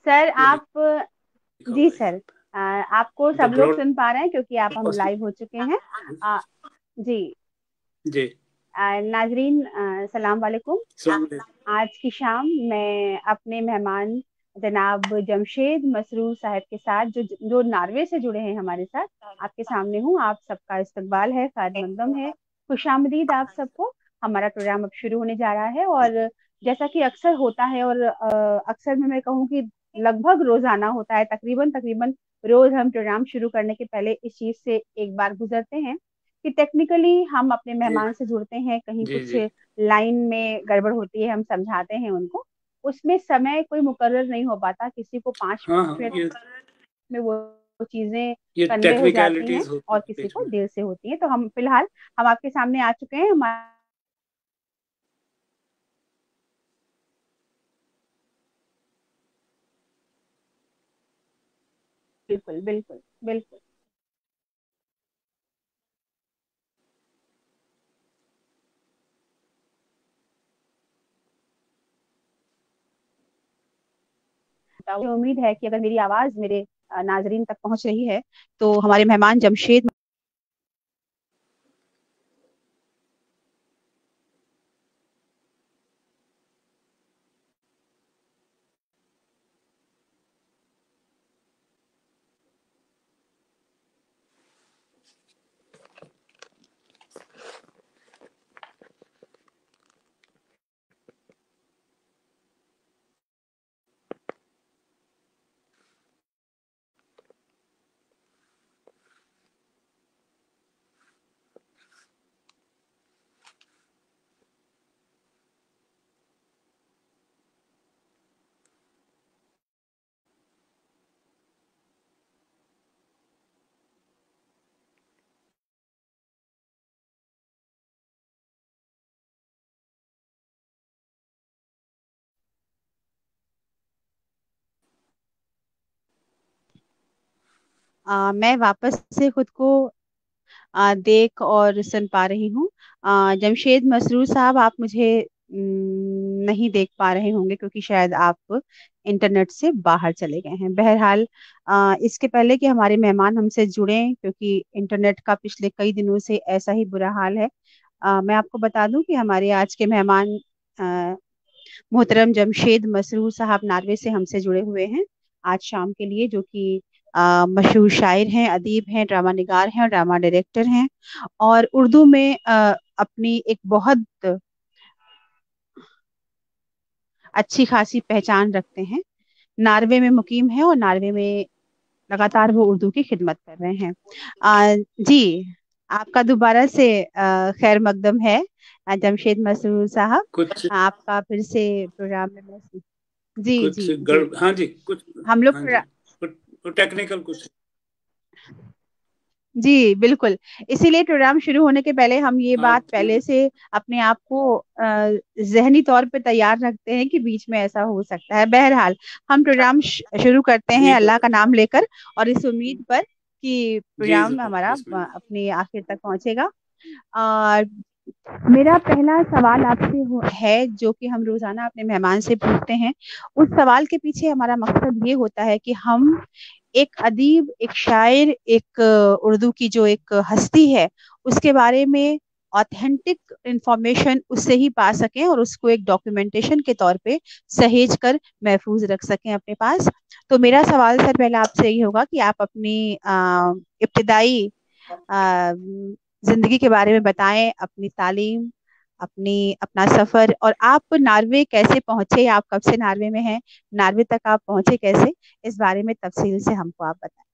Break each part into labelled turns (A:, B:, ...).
A: Sir
B: ये
A: आप।
B: लिखा
A: जी
B: हुआ है
A: सर। आपको
B: द
A: सब लोग
B: ब्रॉड।
A: सुन पा रहे हैं क्योंकि आप हम लाइव हो चुके हैं। आ, जी।
B: जी।
A: नाजरीन, सलाम वालेकुम।
B: अस्सलाम वालेकुम।
A: आज की शाम मैं अपने मेहमान जनाब जमशेद मसरूर साहब के साथ जो जो नॉर्वे से जुड़े हैं हमारे साथ, आपके सामने हूँ। आप सबका इस्तकबाल है, खैर मकदम है, खुशामदीद आप सबको। हमारा प्रोग्राम अब शुरू होने जा रहा है और जैसा कि अक्सर होता है और अक्सर में मैं कहूँ कि लगभग रोजाना होता है, तकरीबन तकरीबन रोज हम प्रोग्राम शुरू करने के पहले इस चीज से एक बार गुजरते हैं कि टेक्निकली हम अपने
B: जी
A: मेहमान से जुड़ते हैं, कहीं
B: जी
A: कुछ
B: जी।
A: लाइन में गड़बड़ होती है, हम समझाते हैं उनको। उसमें समय कोई मुकर्रर नहीं हो पाता, किसी को पाँच
B: हाँ हाँ,
A: मिनट में वो चीजें
B: ये
A: कन्वे हो जाती हैं
B: टेक्निकलिटीज होती
A: और
B: है
A: किसी
B: बीच
A: को
B: में।
A: दिल से होती हैं। तो हम फिलहाल हम आपके सामने आ चुके हैं। हमारे बिल्कुल बिल्कुल बिल्कुल। मुझे उम्मीद है कि अगर मेरी आवाज मेरे नाजरीन तक पहुंच रही है तो हमारे मेहमान जमशेद। मैं वापस से खुद को देख और सुन पा रही हूँ। जमशेद मसरूर साहब, आप मुझे नहीं देख पा रहे होंगे क्योंकि शायद आप इंटरनेट से बाहर चले गए हैं। बहरहाल, इसके पहले कि हमारे मेहमान हमसे जुड़ें, क्योंकि इंटरनेट का पिछले कई दिनों से ऐसा ही बुरा हाल है, मैं आपको बता दूं कि हमारे आज के मेहमान अ, मोहतरम जमशेद मसरूर साहब नार्वे से हमसे जुड़े हुए हैं आज शाम के लिए, जो कि मशहूर शायर हैं, अदीब हैं, ड्रामा निगार हैं और ड्रामा डायरेक्टर हैं। और उर्दू में अपनी एक बहुत अच्छी खासी पहचान रखते हैं। नार्वे में मुकीम है और नार्वे में लगातार वो उर्दू की खिदमत कर रहे हैं। जी, आपका दोबारा से खैर मकदम है जमशेद मसरूर साहब।
B: कुछ
A: आपका फिर से प्रोग्राम में जी
B: कुछ
A: जी जी।
B: हाँ जी, कुछ।
A: हम लोग
B: हाँ जी, कुछ टेक्निकल कुछ।
A: जी बिल्कुल। इसीलिए प्रोग्राम शुरू होने के पहले हम ये
B: हाँ
A: बात पहले से अपने आप को जहनी तौर पे तैयार रखते हैं कि बीच में ऐसा हो सकता है। बहरहाल, हम प्रोग्राम शुरू करते हैं
B: जी
A: अल्लाह का नाम लेकर और इस उम्मीद पर कि
B: जी
A: प्रोग्राम
B: जरूर,
A: हमारा
B: बिस्मिल्लाह।
A: अपनी आखिर तक पहुंचेगा। और मेरा पहला सवाल आपसे है, जो कि हम रोजाना अपने मेहमान से पूछते हैं। उस सवाल के पीछे हमारा मकसद ये होता है कि हम एक अदीब, एक शायर, एक उर्दू की जो एक हस्ती है, उसके बारे में ऑथेंटिक इंफॉर्मेशन उससे ही पा सकें और उसको एक डॉक्यूमेंटेशन के तौर पे सहेज कर महफूज रख सकें अपने पास। तो मेरा सवाल सर पहला आपसे यही होगा कि आप अपनी इब्तिदाई जिंदगी के बारे में बताएं, अपनी तालीम, अपना सफर, और आप नार्वे कैसे पहुंचे, आप कब से नार्वे में हैं, नार्वे तक आप पहुंचे कैसे, इस बारे में तफसील से हमको आप बताएं।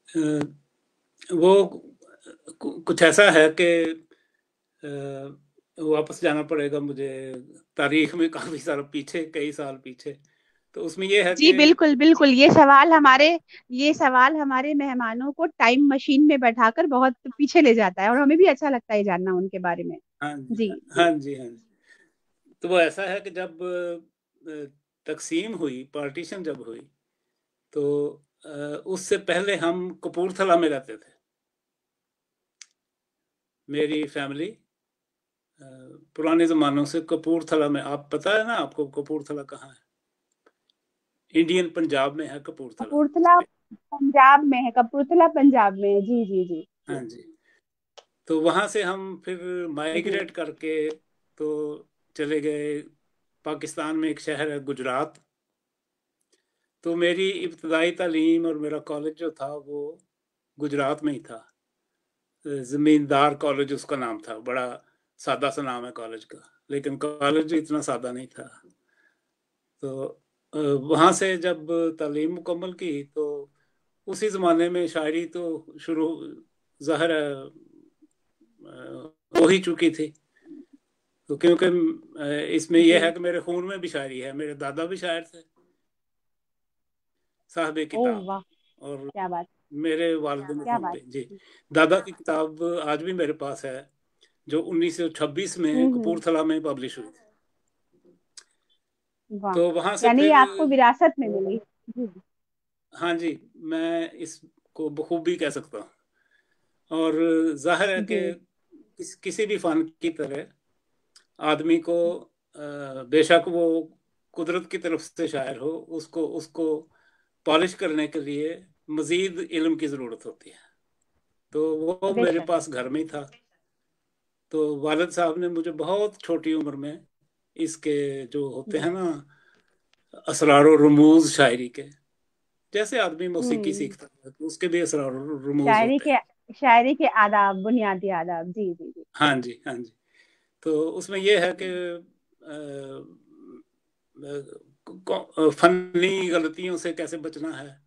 B: अ, वो कुछ ऐसा है कि वापस जाना पड़ेगा मुझे तारीख में, काफी साल पीछे, कई साल पीछे। तो उसमें ये है
A: जी
B: कि
A: बिल्कुल बिल्कुल। ये सवाल हमारे मेहमानों को टाइम मशीन में बैठाकर बहुत पीछे ले जाता है और हमें भी अच्छा लगता है जानना उनके बारे में।
B: हाँ जी
A: जी जी।
B: हाँ जी हाँ जी। तो वो ऐसा है कि जब तकसीम हुई, पार्टीशन जब हुई, तो उससे पहले हम कपूरथला में रहते थे, मेरी फैमिली। पुराने ज़मानों से कपूरथला में, आप पता है ना आपको कपूरथला कहाँ है? इंडियन पंजाब में है कपूरथला।
A: कपूरथला पंजाब में है, कपूरथला पंजाब में है, जी जी जी
B: हाँ
A: जी
B: जी। तो वहाँ से हम फिर
A: जी।
B: माइग्रेट करके तो चले गए पाकिस्तान में, एक शहर है गुजरात। तो मेरी इब्तदाई तालीम और मेरा कॉलेज जो था वो गुजरात में ही था। ज़मींदार कॉलेज उसका नाम था, बड़ा सादा सा नाम है कॉलेज का, लेकिन कॉलेज इतना सादा नहीं था। तो वहाँ से जब तालीम मुकम्मल की तो उसी ज़माने में शायरी तो शुरू, ज़ाहिर है, हो ही चुकी थी। तो क्योंकि इसमें यह है
A: जी।
B: कि मेरे खून में भी शायरी है, मेरे दादा भी शायर थे, साहब
A: ओह
B: किताब।
A: वाह,
B: और
A: क्या बात,
B: मेरे वालिद
A: क्या
B: मरहूम
A: बात।
B: भी जी। दादा की किताब आज भी मेरे पास है, जो 1926 में
A: हम्म।
B: कपूरथला में पब्लिश हुई थी।
A: वाह,
B: तो वहां से
A: यानी ये
B: फिर,
A: आपको विरासत में मिली। जी
B: हाँ जी, मैं इसको बखूबी कह सकता हूँ। और जाहिर है कि
A: जी।
B: किसी भी फन की तरह आदमी को बेशक वो कुदरत की तरफ से शायर हो, उसको उसको पॉलिश करने के लिए मजीद इल्म की ज़रूरत होती है। तो वो मेरे
A: बेशक।
B: पास घर में ही था। तो वालिद साहब ने मुझे बहुत छोटी उम्र में इसके जो होते
A: जी।
B: हैं ना असरार और रमूज शायरी के, जैसे आदमी मौसीकी
A: हम्म।
B: सीखता है तो उसके भी असरार और रमूज
A: शायरी
B: होते
A: के,
B: हैं।
A: शायरी के आदाब, बुनियादी आदाब, जी जी जी।
B: हाँ जी, हाँ जी। तो उसमें यह है कि फनी गलतियों से कैसे बचना है,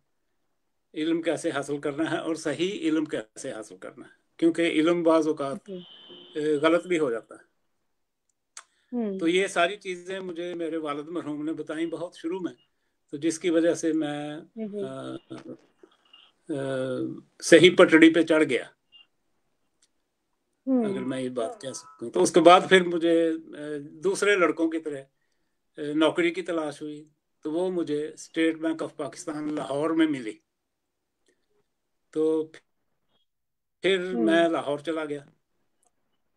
B: इल्म कैसे हासिल करना है, और सही इल्म कैसे हासिल करना है, क्योंकि इल्म बाज़ औक़ात
A: जी।
B: गलत भी हो जाता है। तो
A: हम्म।
B: ये सारी चीज़ें मुझे मेरे वालिद मरहूम ने बताई बहुत शुरू में, तो जिसकी वजह से मैं
A: जी जी।
B: सही पटड़ी पे चढ़ गया, अगर
A: हम्म।
B: मैं ये बात कह सकूँ। तो उसके बाद फिर मुझे दूसरे लड़कों की तरह नौकरी की तलाश हुई। तो वो मुझे state bank of Pakistan Lahore में मिली। तो फिर
A: हम्म।
B: मैं लाहौर चला गया।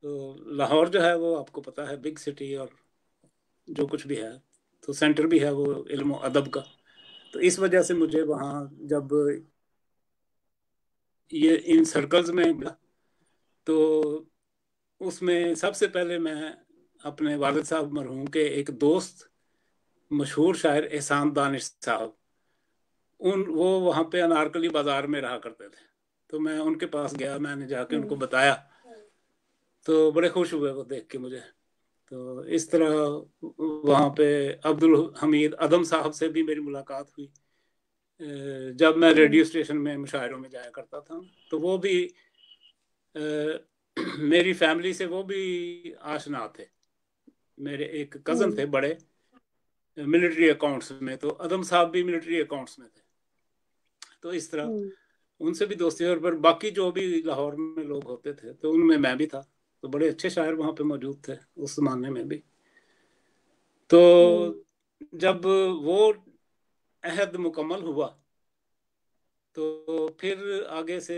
B: तो लाहौर जो है वो आपको पता है बिग सिटी, और जो कुछ भी है, तो सेंटर भी है वो इल्म अदब का। तो इस वजह से मुझे वहाँ जब ये इन सर्कल्स में मिला, तो उसमें सबसे पहले मैं अपने वालिद साहब मरहूम के एक दोस्त, मशहूर शायर एहसान दानिश साहब, उन वो वहाँ पे अनारकली बाजार में रहा करते थे। तो मैं उनके पास गया, मैंने जाके उनको
A: हम्म।
B: बताया। तो बड़े खुश हुए वो देख के मुझे। तो इस तरह वहाँ पे अब्दुल हमीद अदम साहब से भी मेरी मुलाकात हुई। जब मैं
A: हम्म।
B: रेडियो स्टेशन में मुशायरों में जाया करता था, तो वो भी मेरी फैमिली से वो भी आशना थे। मेरे एक कज़न
A: हम्म।
B: थे बड़े, मिलिट्री अकाउंट्स में, तो अदम साहब भी मिलिट्री अकाउंट्स में थे। तो इस तरह
A: हम्म।
B: उनसे भी दोस्ती, और पर बाकी जो भी लाहौर में लोग होते थे तो उनमें मैं भी था। तो बड़े अच्छे शायर वहाँ पे मौजूद थे उस जमाने में भी। तो
A: हम्म।
B: जब वो अहद मुकम्मल हुआ, तो फिर आगे से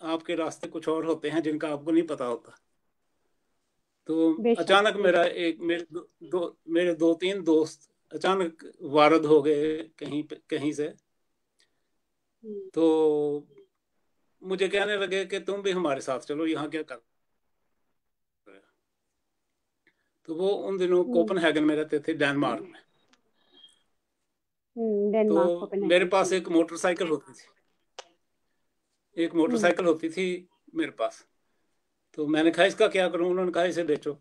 B: आपके रास्ते कुछ और होते हैं जिनका आपको नहीं पता होता। तो
A: बेशक
B: अचानक मेरा
A: बेशक।
B: एक मेरे दो तीन दोस्त अचानक वारद हो गए कहीं से।
A: हम्म।
B: तो मुझे कहने लगे कि तुम भी हमारे साथ चलो, यहाँ क्या कर रहे हो। तो वो उन दिनों
A: हम्म।
B: कोपनहेगन में रहते थे, डेनमार्क में। तो
A: डेनमार्क,
B: मेरे
A: कोपेनहेगन।
B: पास एक मोटरसाइकिल होती थी, एक
A: हम्म।
B: मोटरसाइकिल होती थी मेरे पास। तो मैंने कहा इसका क्या करूं, उन्होंने कहा इसे बेचो।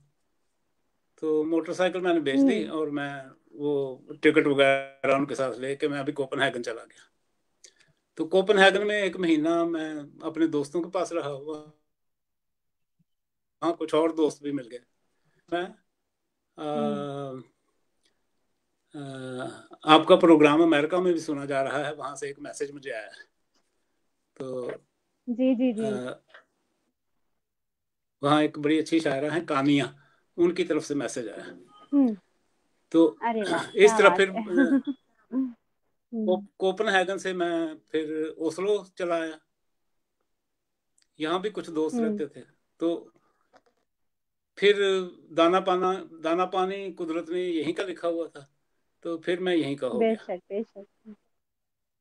B: तो मोटरसाइकिल मैंने बेच दी,
A: हम्म।
B: और मैं वो टिकट वगैरह उनके साथ लेके मैं अभी कोपनहेगन चला गया। तो कोपनहेगन में एक महीना मैं अपने दोस्तों के पास रहा हुआ। हाँ, कुछ और दोस्त भी मिल गए। मैं
A: हम्म।
B: आ, आ, आपका प्रोग्राम अमेरिका में भी सुना जा रहा है, वहां से एक मैसेज मुझे आया है। तो
A: जी जी जी।
B: आ, वहाँ एक बड़ी अच्छी शायरा है कानिया, उनकी तरफ से मैसेज आया।
A: हम्म।
B: तो
A: अरे वाह,
B: इस
A: क्या
B: तरह
A: बात
B: फिर
A: है।
B: कोपनहेगन से मैं फिर ओस्लो चला आया। यहाँ भी कुछ दोस्त
A: हम्म।
B: रहते थे। तो फिर दाना पानी कुदरत में यहीं का लिखा हुआ था, तो फिर मैं यहीं का हो गया।
A: बेशक बेशक
B: हाँ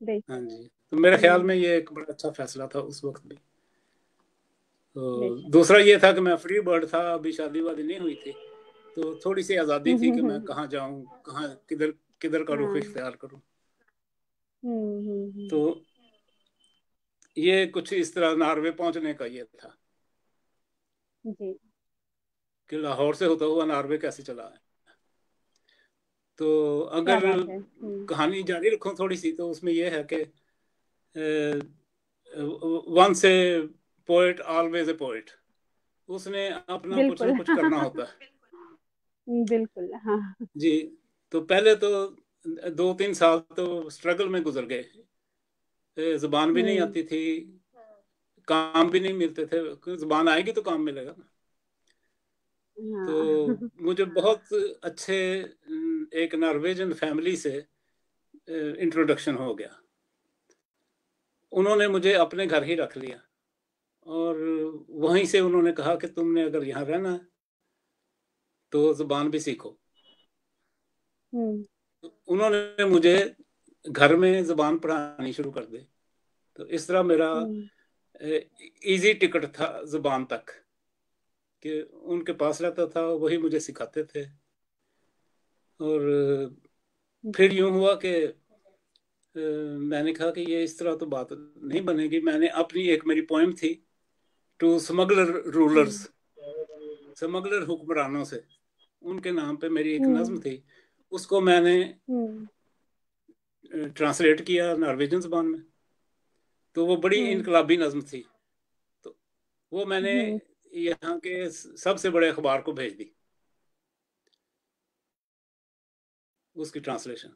A: बेशक।
B: जी, तो मेरे ख्याल में
A: हम्म।
B: ये एक बड़ा अच्छा फैसला था उस वक्त भी। तो
A: बेशक।
B: दूसरा ये था कि मैं फ्री बर्ड था, अभी शादी वादी नहीं हुई थी, तो थोड़ी सी आज़ादी थी कि मैं
A: हम्म।
B: कहाँ जाऊँ, कहाँ किधर किधर का रुख
A: हाँ।
B: इख्तियार करूँ। तो
A: हम्म।
B: ये कुछ इस तरह नार्वे पहुंचने का ये था
A: जी।
B: कि लाहौर से होता हुआ नार्वे कैसे चला है। तो
A: क्या
B: अगर
A: बात है।
B: कहानी जारी रखूं थोड़ी सी, तो उसमें यह है कि once a poet always a poet, उसने अपना कुछ ना
A: बिल्कुल।
B: कुछ करना होता है।
A: बिल्कुल हाँ।
B: जी। तो पहले तो 2-3 साल तो स्ट्रगल में गुजर गए, जुबान भी नहीं
A: हम्म।
B: आती थी, काम भी नहीं मिलते थे, जुबान आएगी तो काम मिलेगा ना। तो
A: हाँ।
B: मुझे बहुत अच्छे एक नॉर्वेजियन फैमिली से इंट्रोडक्शन हो गया। उन्होंने मुझे अपने घर ही रख लिया, और वहीं से उन्होंने कहा कि तुमने अगर यहाँ रहना है तो जुबान भी सीखो।
A: हम्म।
B: तो उन्होंने मुझे घर में जुबान पढ़ानी शुरू कर दी। तो इस तरह मेरा
A: हम्म।
B: इजी टिकट था जुबान तक, कि उनके पास रहता था, वही मुझे सिखाते थे। और फिर यूं हुआ कि मैंने कहा कि ये इस तरह तो बात नहीं बनेगी। मैंने अपनी एक मेरी पोएम थी, to smuggler rulers,
A: hmm.
B: Smuggler हुक्मरानों से, उनके नाम पे मेरी एक नज्म
A: हम्म।
B: थी। उसको मैंने
A: हम्म।
B: ट्रांसलेट किया नॉर्वेजियन जुबान में। तो वो बड़ी
A: हम्म।
B: इनकलाबी नज्म थी। तो वो मैंने
A: हम्म।
B: यहाँ के सबसे बड़े अखबार को भेज दी, उसकी ट्रांसलेशन।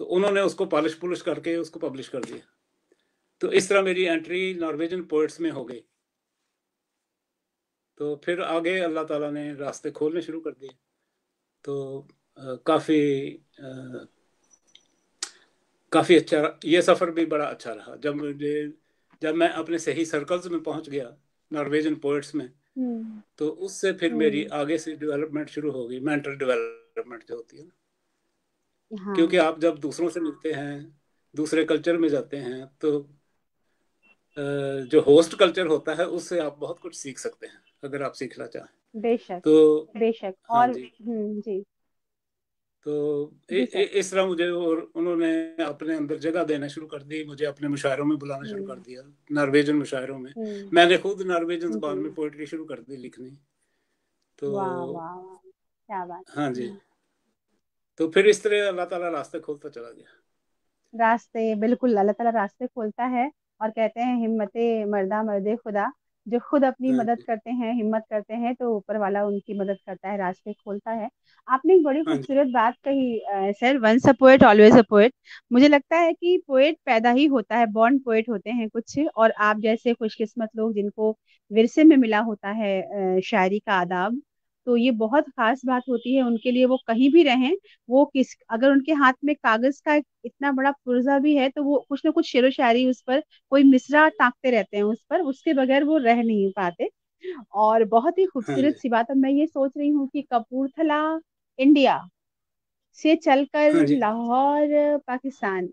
B: तो उन्होंने उसको पॉलिश पुलिश करके उसको पब्लिश कर दिया। तो इस तरह मेरी एंट्री नॉर्वेजियन पोइट्स में हो गई। तो फिर आगे अल्लाह ताला ने रास्ते खोलने शुरू कर दिए। तो काफ़ी काफ़ी अच्छा, ये सफ़र भी बड़ा अच्छा रहा। जब मैं अपने सही सर्कल्स में पहुंच गया नॉर्वेजियन पोइट्स में,
A: हम्म।
B: तो उससे फिर मेरी
A: हम्म।
B: आगे से डेवलपमेंट शुरू हो गई, मेंटल डेवलपमेंट जो होती है ना। क्योंकि
A: हाँ।
B: आप जब दूसरों से मिलते हैं, दूसरे कल्चर में जाते हैं, तो जो होस्ट कल्चर होता है उससे आप बहुत कुछ सीख सकते हैं, अगर आप सीखना चाहें
A: बेशक
B: तो।
A: बेशक।
B: हाँ
A: और
B: जी।
A: जी।
B: तो
A: जी सर।
B: इस तरह मुझे, और उन्होंने अपने अंदर जगह देना शुरू कर दी, मुझे अपने मुशायरों में बुलाना शुरू कर
A: हम्म।
B: दिया, नॉर्वेजियन मुशायरों में।
A: हम्म।
B: मैंने खुद नॉर्वेजियन
A: जी।
B: जुबान में पोइट्री शुरू कर दी लिखनी। तो
A: वाह वाह वाह, क्या बात है।
B: हाँ जी। तो फिर इस तरह अल्लाह ताला रास्ते खोलता चला गया।
A: रास्ते बिल्कुल अल्लाह ताला रास्ते खोलता है। और कहते हैं हिम्मते मर्दा मर्दे खुदा, जो खुद अपनी
B: हाँ
A: मदद
B: जी।
A: करते हैं, हिम्मत करते हैं, तो ऊपर वाला उनकी मदद करता है, रास्ते खोलता है। आपने एक बड़ी
B: हाँ जी।
A: खूबसूरत बात कही sir, once a poet always a poet. मुझे लगता है कि पोएट पैदा ही होता है, बॉर्न पोएट होते हैं कुछ, और आप जैसे खुशकिस्मत लोग जिनको विरसे में मिला होता है शायरी का आदाब, तो ये बहुत खास बात होती है उनके लिए। वो कहीं भी रहें, वो किस अगर उनके हाथ में कागज का इतना बड़ा पुर्जा भी है, तो वो कुछ ना कुछ शेरो शायरी उस पर, कोई मिसरा टांगते रहते हैं उस पर, उसके बगैर वो रह नहीं पाते। और बहुत ही
B: हाँ
A: खूबसूरत
B: जी।
A: सी बात। अब मैं ये सोच रही हूँ कि कपूरथला इंडिया से चलकर
B: हाँ जी।
A: लाहौर पाकिस्तान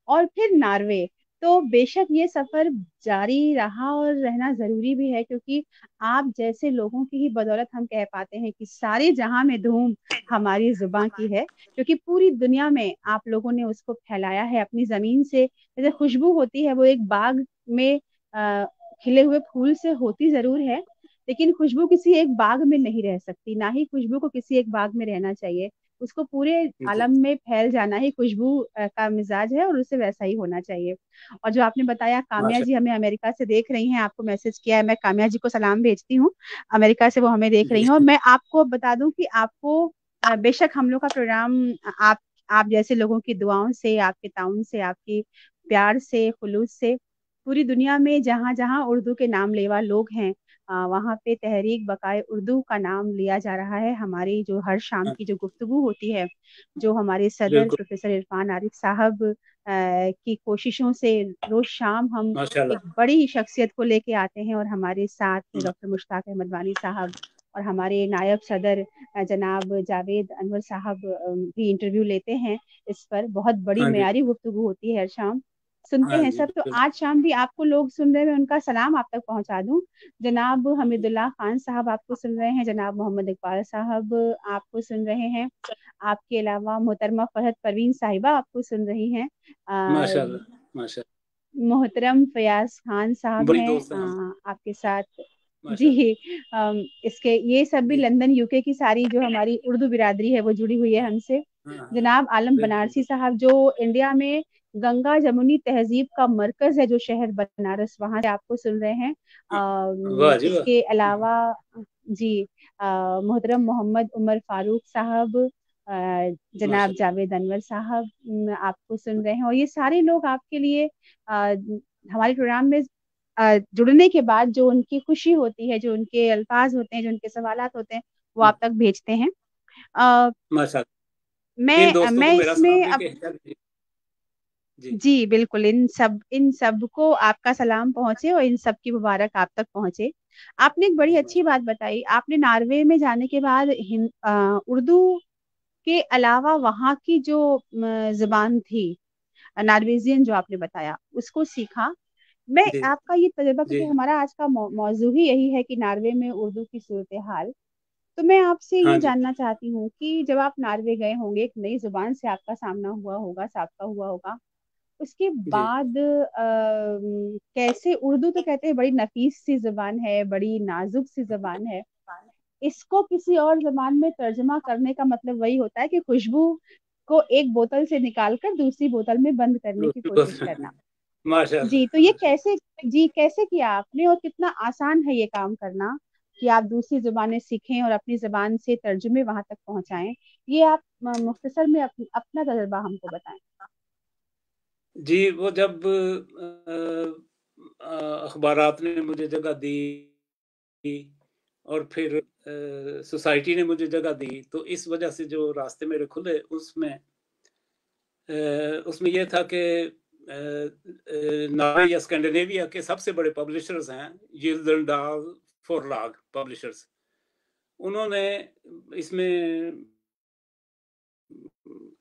A: और फिर नार्वे, तो बेशक ये सफर जारी रहा और रहना जरूरी भी है, क्योंकि आप जैसे लोगों की ही बदौलत हम कह पाते हैं कि सारे जहां में धूम हमारी जुबान की है, क्योंकि पूरी दुनिया में आप लोगों ने उसको फैलाया है अपनी जमीन से। जैसे खुशबू होती है वो एक बाग में अ, खिले हुए फूल से होती जरूर है, लेकिन खुशबू किसी एक बाग में नहीं रह सकती, ना ही खुशबू को किसी एक बाग में रहना चाहिए। उसको पूरे
B: जी।
A: आलम में फैल जाना ही खुशबू का मिजाज है, और उसे वैसा ही होना चाहिए। और जो आपने बताया, काम्या
B: माशा।
A: जी हमें अमेरिका से देख रही हैं, आपको मैसेज किया है, मैं काम्या जी को सलाम भेजती हूँ। अमेरिका से वो हमें देख रही
B: जी।
A: हैं। और मैं आपको बता दूं कि आपको बेशक हम लोग का प्रोग्राम आप आप जैसे लोगों की दुआओं से, आपके ताउन से, आपकी प्यार से, खुलूस से, पूरी दुनिया में जहां जहां उर्दू के नाम लेवा लोग हैं, वहाँ पे तहरीक बकाए उर्दू का नाम लिया जा रहा है। हमारी जो हर शाम
B: हाँ,
A: की जो गुफ्तगू होती है, जो हमारे सदर
B: बिल्कुल।
A: प्रोफेसर इरफान आरिफ साहब की कोशिशों से रोज शाम हम एक
B: माशाल्लाह।
A: बड़ी शख्सियत को लेके आते हैं, और हमारे साथ डॉक्टर मुश्ताक अहमद वानी साहब, और हमारे नायब सदर जनाब जावेद अनवर साहब भी इंटरव्यू लेते हैं इस पर। बहुत बड़ी
B: हाँ जी।
A: मयारी गुफ्तगू होती है हर शाम, सुनते
B: हाँ
A: हैं
B: जी
A: सब। तो
B: बिल्कुल।
A: आज शाम भी आपको लोग सुन रहे हैं, मैं उनका सलाम आप तक पहुंचा दूं। जनाब हमीदुल्लाह खान साहब आपको सुन रहे हैं, जनाब मोहम्मद इकबाल साहब आपको सुन रहे हैं, आपके अलावा मोहतरमा फरहत परवीन साहिबा आपको सुन रही हैं,
B: माशाल्लाह माशाल्लाह।
A: मोहतरम फयाज खान साहब
B: बड़ी
A: हैं
B: दोस्त हैं हम।
A: आपके साथ।
B: माशाल्लाह।
A: जी इसके ये सब भी
B: जी।
A: लंदन यूके की सारी जो हमारी उर्दू बिरादरी है वो जुड़ी हुई है हमसे।
B: हाँ हाँ।
A: जनाब आलम
B: बिल्कुल
A: बनारसी
B: बिल्कुल।
A: साहब जो इंडिया में गंगा जमुनी तहजीब का मरकज है, जो शहर बनारस, वहां से आपको सुन रहे हैं।
B: वाह जी वाह।
A: इसके अलावा जी मोहतरम मोहम्मद उमर फारूक साहब, जनाब
B: माशाल्लाह।
A: जावेद अनवर साहब आपको सुन रहे हैं। और ये सारे लोग आपके लिए हमारे प्रोग्राम में जुड़ने के बाद जो उनकी खुशी होती है, जो उनके अल्फाज होते हैं, जो उनके सवालात होते हैं, वो आप तक भेजते हैं। अ,
B: माशाल्लाह। इन दोस्तों
A: मैं
B: को मेरा सलाम
A: इसमें
B: भी
A: अब
B: कह दीजिए। जी।
A: जी बिल्कुल, इन सब को आपका सलाम पहुंचे और इन सब की मुबारक आप तक पहुंचे। आपने एक बड़ी अच्छी बात बताई, आपने नॉर्वे में जाने के बाद उर्दू के अलावा वहाँ की जो जुबान थी, नॉर्वेजियन जो आपने बताया, उसको सीखा। मैं
B: जी
A: आपका ये तजुर्बा,
B: जी।
A: क्योंकि हमारा आज का मौजू ही यही है कि नॉर्वे में उर्दू की सूरत हाल, तो मैं आपसे
B: हाँ
A: ये
B: जी।
A: जानना चाहती हूँ कि जब आप नॉर्वे गए होंगे, एक नई जुबान से आपका सामना हुआ होगा, साबका हुआ होगा, उसके
B: जी।
A: बाद कैसे, उर्दू तो कहते हैं बड़ी नफीस सी जुबान है, बड़ी नाजुक सी जुबान है, इसको किसी और जबान में तर्जमा करने का मतलब वही होता है कि खुशबू को एक बोतल से निकालकर दूसरी बोतल में बंद करने की कोशिश करना। जी, तो
B: माशाल्लाह
A: ये
B: माशाल्लाह।
A: कैसे, जी कैसे किया आपने, और कितना आसान है ये काम करना कि आप दूसरी जुबानें सीखें और अपनी जुबान से तर्जुमे वहां तक पहुंचाएं? ये आप मुख्तसर में अपना तजुर्बा हमको बताएं।
B: जी वो जब अखबारात ने मुझे जगह दी और फिर सोसाइटी ने मुझे जगह दी, तो इस वजह से जो रास्ते मेरे खुले उसमें ये था कि नॉर्वे या स्कैंडिनेविया के सबसे बड़े पब्लिशर्स हैं यिल्डरडाल फॉरलाग पब्लिशर्स। उन्होंने इसमें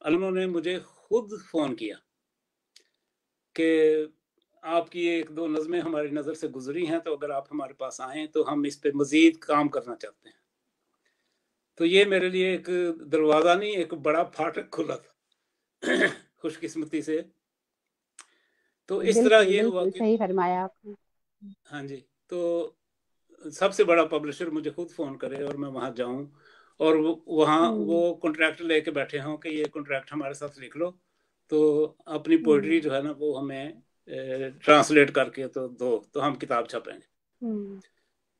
B: उन्होंने मुझे खुद फ़ोन किया कि आपकी एक दो नज़में हमारी नज़र से गुजरी हैं, तो अगर आप हमारे पास आएँ तो हम इस पे मज़ीद काम करना चाहते हैं। तो ये मेरे लिए एक दरवाज़ा नहीं, एक बड़ा फाटक खुला था खुशकिस्मती से। तो इस तरह
A: बिल्कुल
B: ये हुआ
A: बिल्कुल
B: कि
A: सही फरमाया आपने।
B: हाँ जी, तो सबसे बड़ा पब्लिशर मुझे खुद फ़ोन करे और मैं वहाँ जाऊँ और वहाँ
A: हम्म
B: वो कॉन्ट्रैक्ट लेके बैठे हों कि ये कॉन्ट्रैक्ट हमारे साथ लिख लो, तो अपनी पोएट्री
A: हम्म
B: जो है ना वो हमें ट्रांसलेट करके तो दो, तो हम किताब छापेंगे।
A: हम्म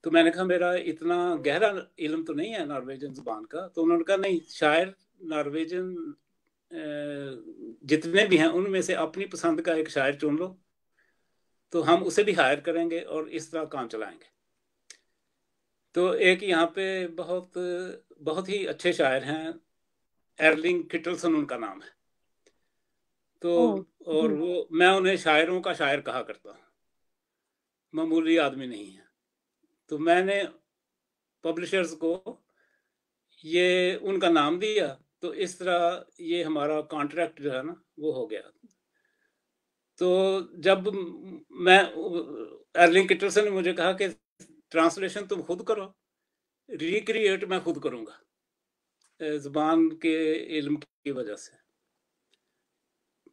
B: तो मैंने कहा मेरा इतना गहरा इल्म तो नहीं है नॉर्वेजियन ज़ुबान का। तो उन्होंने कहा नहीं, शायर नॉर्वेजियन जितने भी हैं उनमें से अपनी पसंद का एक शायर चुन लो, तो हम उसे भी हायर करेंगे और इस तरह काम चलाएंगे। तो एक यहाँ पे बहुत बहुत ही अच्छे शायर हैं, एर्लिंग किटलसन उनका नाम है। तो
A: ओ
B: और
A: जी।
B: वो, मैं उन्हें शायरों का शायर कहा करता हूँ, मामूली आदमी नहीं है। तो मैंने पब्लिशर्स को ये उनका नाम दिया, तो इस तरह ये हमारा कॉन्ट्रैक्ट जो है ना वो हो गया। तो जब मैं एर्लिंग किटलसन ने मुझे कहा कि ट्रांसलेशन तुम खुद करो, रिक्रिएट मैं खुद करूँगा ज़ुबान के इल्म की वजह से।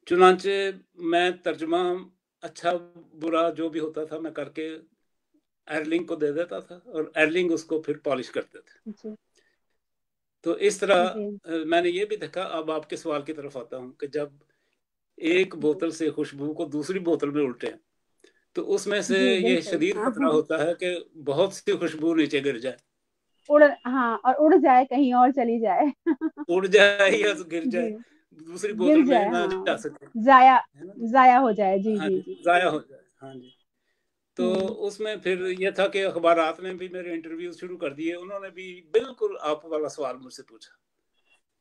B: चुनांचे मैं तर्जुमा अच्छा बुरा जो भी होता था मैं करके एर्लिंग को दे देता था और एर्लिंग उसको फिर पॉलिश करते थे।
A: जी
B: तो इस तरह
A: जी
B: मैंने ये भी देखा। अब आपके सवाल की तरफ आता हूँ कि जब एक
A: जी
B: बोतल से खुशबू को दूसरी बोतल में उल्टे, तो उसमें से
A: जी
B: ये
A: बिल्कुल
B: शदीद
A: हाँ
B: खतरा होता है कि बहुत सी खुशबू नीचे गिर जाए,
A: उड़, हाँ, और उड़ जाए, कहीं और चली जाए।
B: उड़ जाए या गिर
A: जी,
B: जाए, दूसरी
A: गिर
B: बोतल में
A: जाए,
B: ना जा
A: हाँ,
B: सके,
A: जाया,
B: है ना।
A: जाया हो जाए। जी
B: हाँ
A: जी
B: जी,
A: जी।
B: जाया हो जाए। हाँ जी। तो
A: हम्म
B: उसमें फिर ये था कि अखबारात ने भी मेरे इंटरव्यू शुरू कर दिए। उन्होंने भी बिल्कुल आप वाला सवाल मुझसे पूछा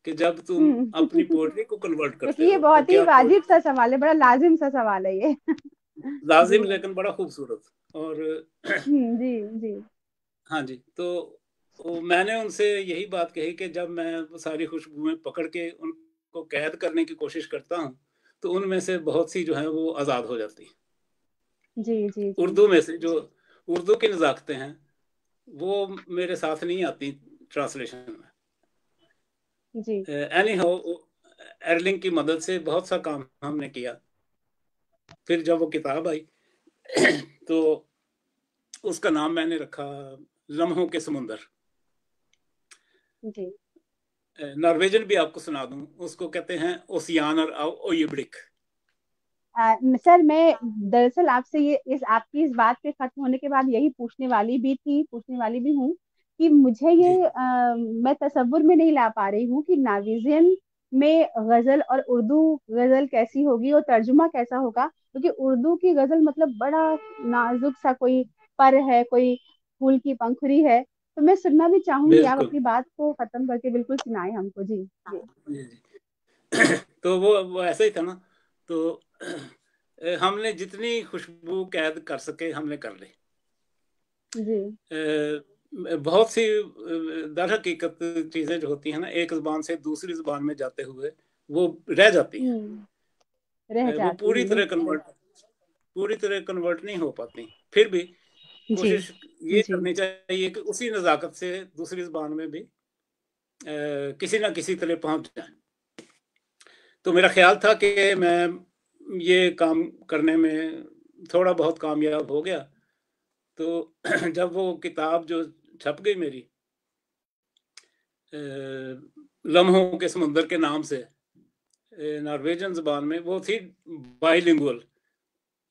B: कि जब तुम अपनी पोएट्री को कन्वर्ट
A: क्योंकि
B: करते
A: ये
B: हो तो
A: बहुत ही
B: क्या
A: वाजिब
B: पोएट्री,
A: सा सवाल है, बड़ा लाजिम सा सवाल है ये।
B: लाजिम
A: जी
B: लेकिन बड़ा खूबसूरत। और
A: जी जी।
B: हाँ जी, तो मैंने उनसे यही बात कही कि जब मैं वो सारी खुशबुएं पकड़ के उनको कैद करने की कोशिश करता हूँ, तो उनमें से बहुत सी जो है वो आज़ाद हो जाती हैं।
A: जी जी जी
B: उर्दू में से जो उर्दू की नज़ाकतें हैं वो मेरे साथ नहीं आती ट्रांसलेशन में।
A: जी
B: एनी हाउ, एर्लिंग की मदद से बहुत सा काम हमने किया। फिर जब वो किताब आई तो उसका नाम मैंने रखा लम्हों के समुंदर।
A: जी।
B: नॉर्वेजन भी आपको सुना दूं, उसको कहते हैं ओसियानर ओयुब्रिक।
A: सर मैं दरअसल आपसे ये इस आपकी इस बात के खत्म होने के बाद यही पूछने वाली भी हूँ कि मुझे
B: जी
A: ये मैं तसव्वुर में नहीं ला पा रही हूँ कि नॉर्वेजियन में गजल और उर्दू गजल कैसी होगी और तर्जुमा कैसा होगा, क्योंकि उर्दू की गजल मतलब बड़ा नाजुक सा कोई पर है, कोई फूल की पंखुड़ी है। तो मैं सुनना भी चाहूंगी, आप
B: बिल्कुल।
A: अपनी बात को खत्म करके बिल्कुल सुनाए हमको। जी जी
B: जी जी। तो वो ऐसा ही था ना। तो हमने जितनी खुशबू कैद कर सके हमने कर ली।
A: जी।
B: बहुत सी दर हकीकत चीजें जो होती हैं ना, एक जुबान से दूसरी जुबान में जाते हुए वो रह जाती हैं।
A: रह
B: वो
A: जाती हैं बिल्कुल।
B: पूरी तरह कन्वर्ट नहीं हो पाती। फिर भी
A: जी
B: कोशिश ये
A: जी
B: करनी चाहिए कि उसी नज़ाकत से दूसरी जुबान में भी किसी ना किसी तरह पहुंच जाए। तो मेरा ख्याल था कि मैं ये काम करने में थोड़ा बहुत कामयाब हो गया। तो जब वो किताब जो छप गई मेरी, लम्हों के समुंदर के नाम से, नॉर्वेजन जुबान में वो थी, बाइलिंगुअल।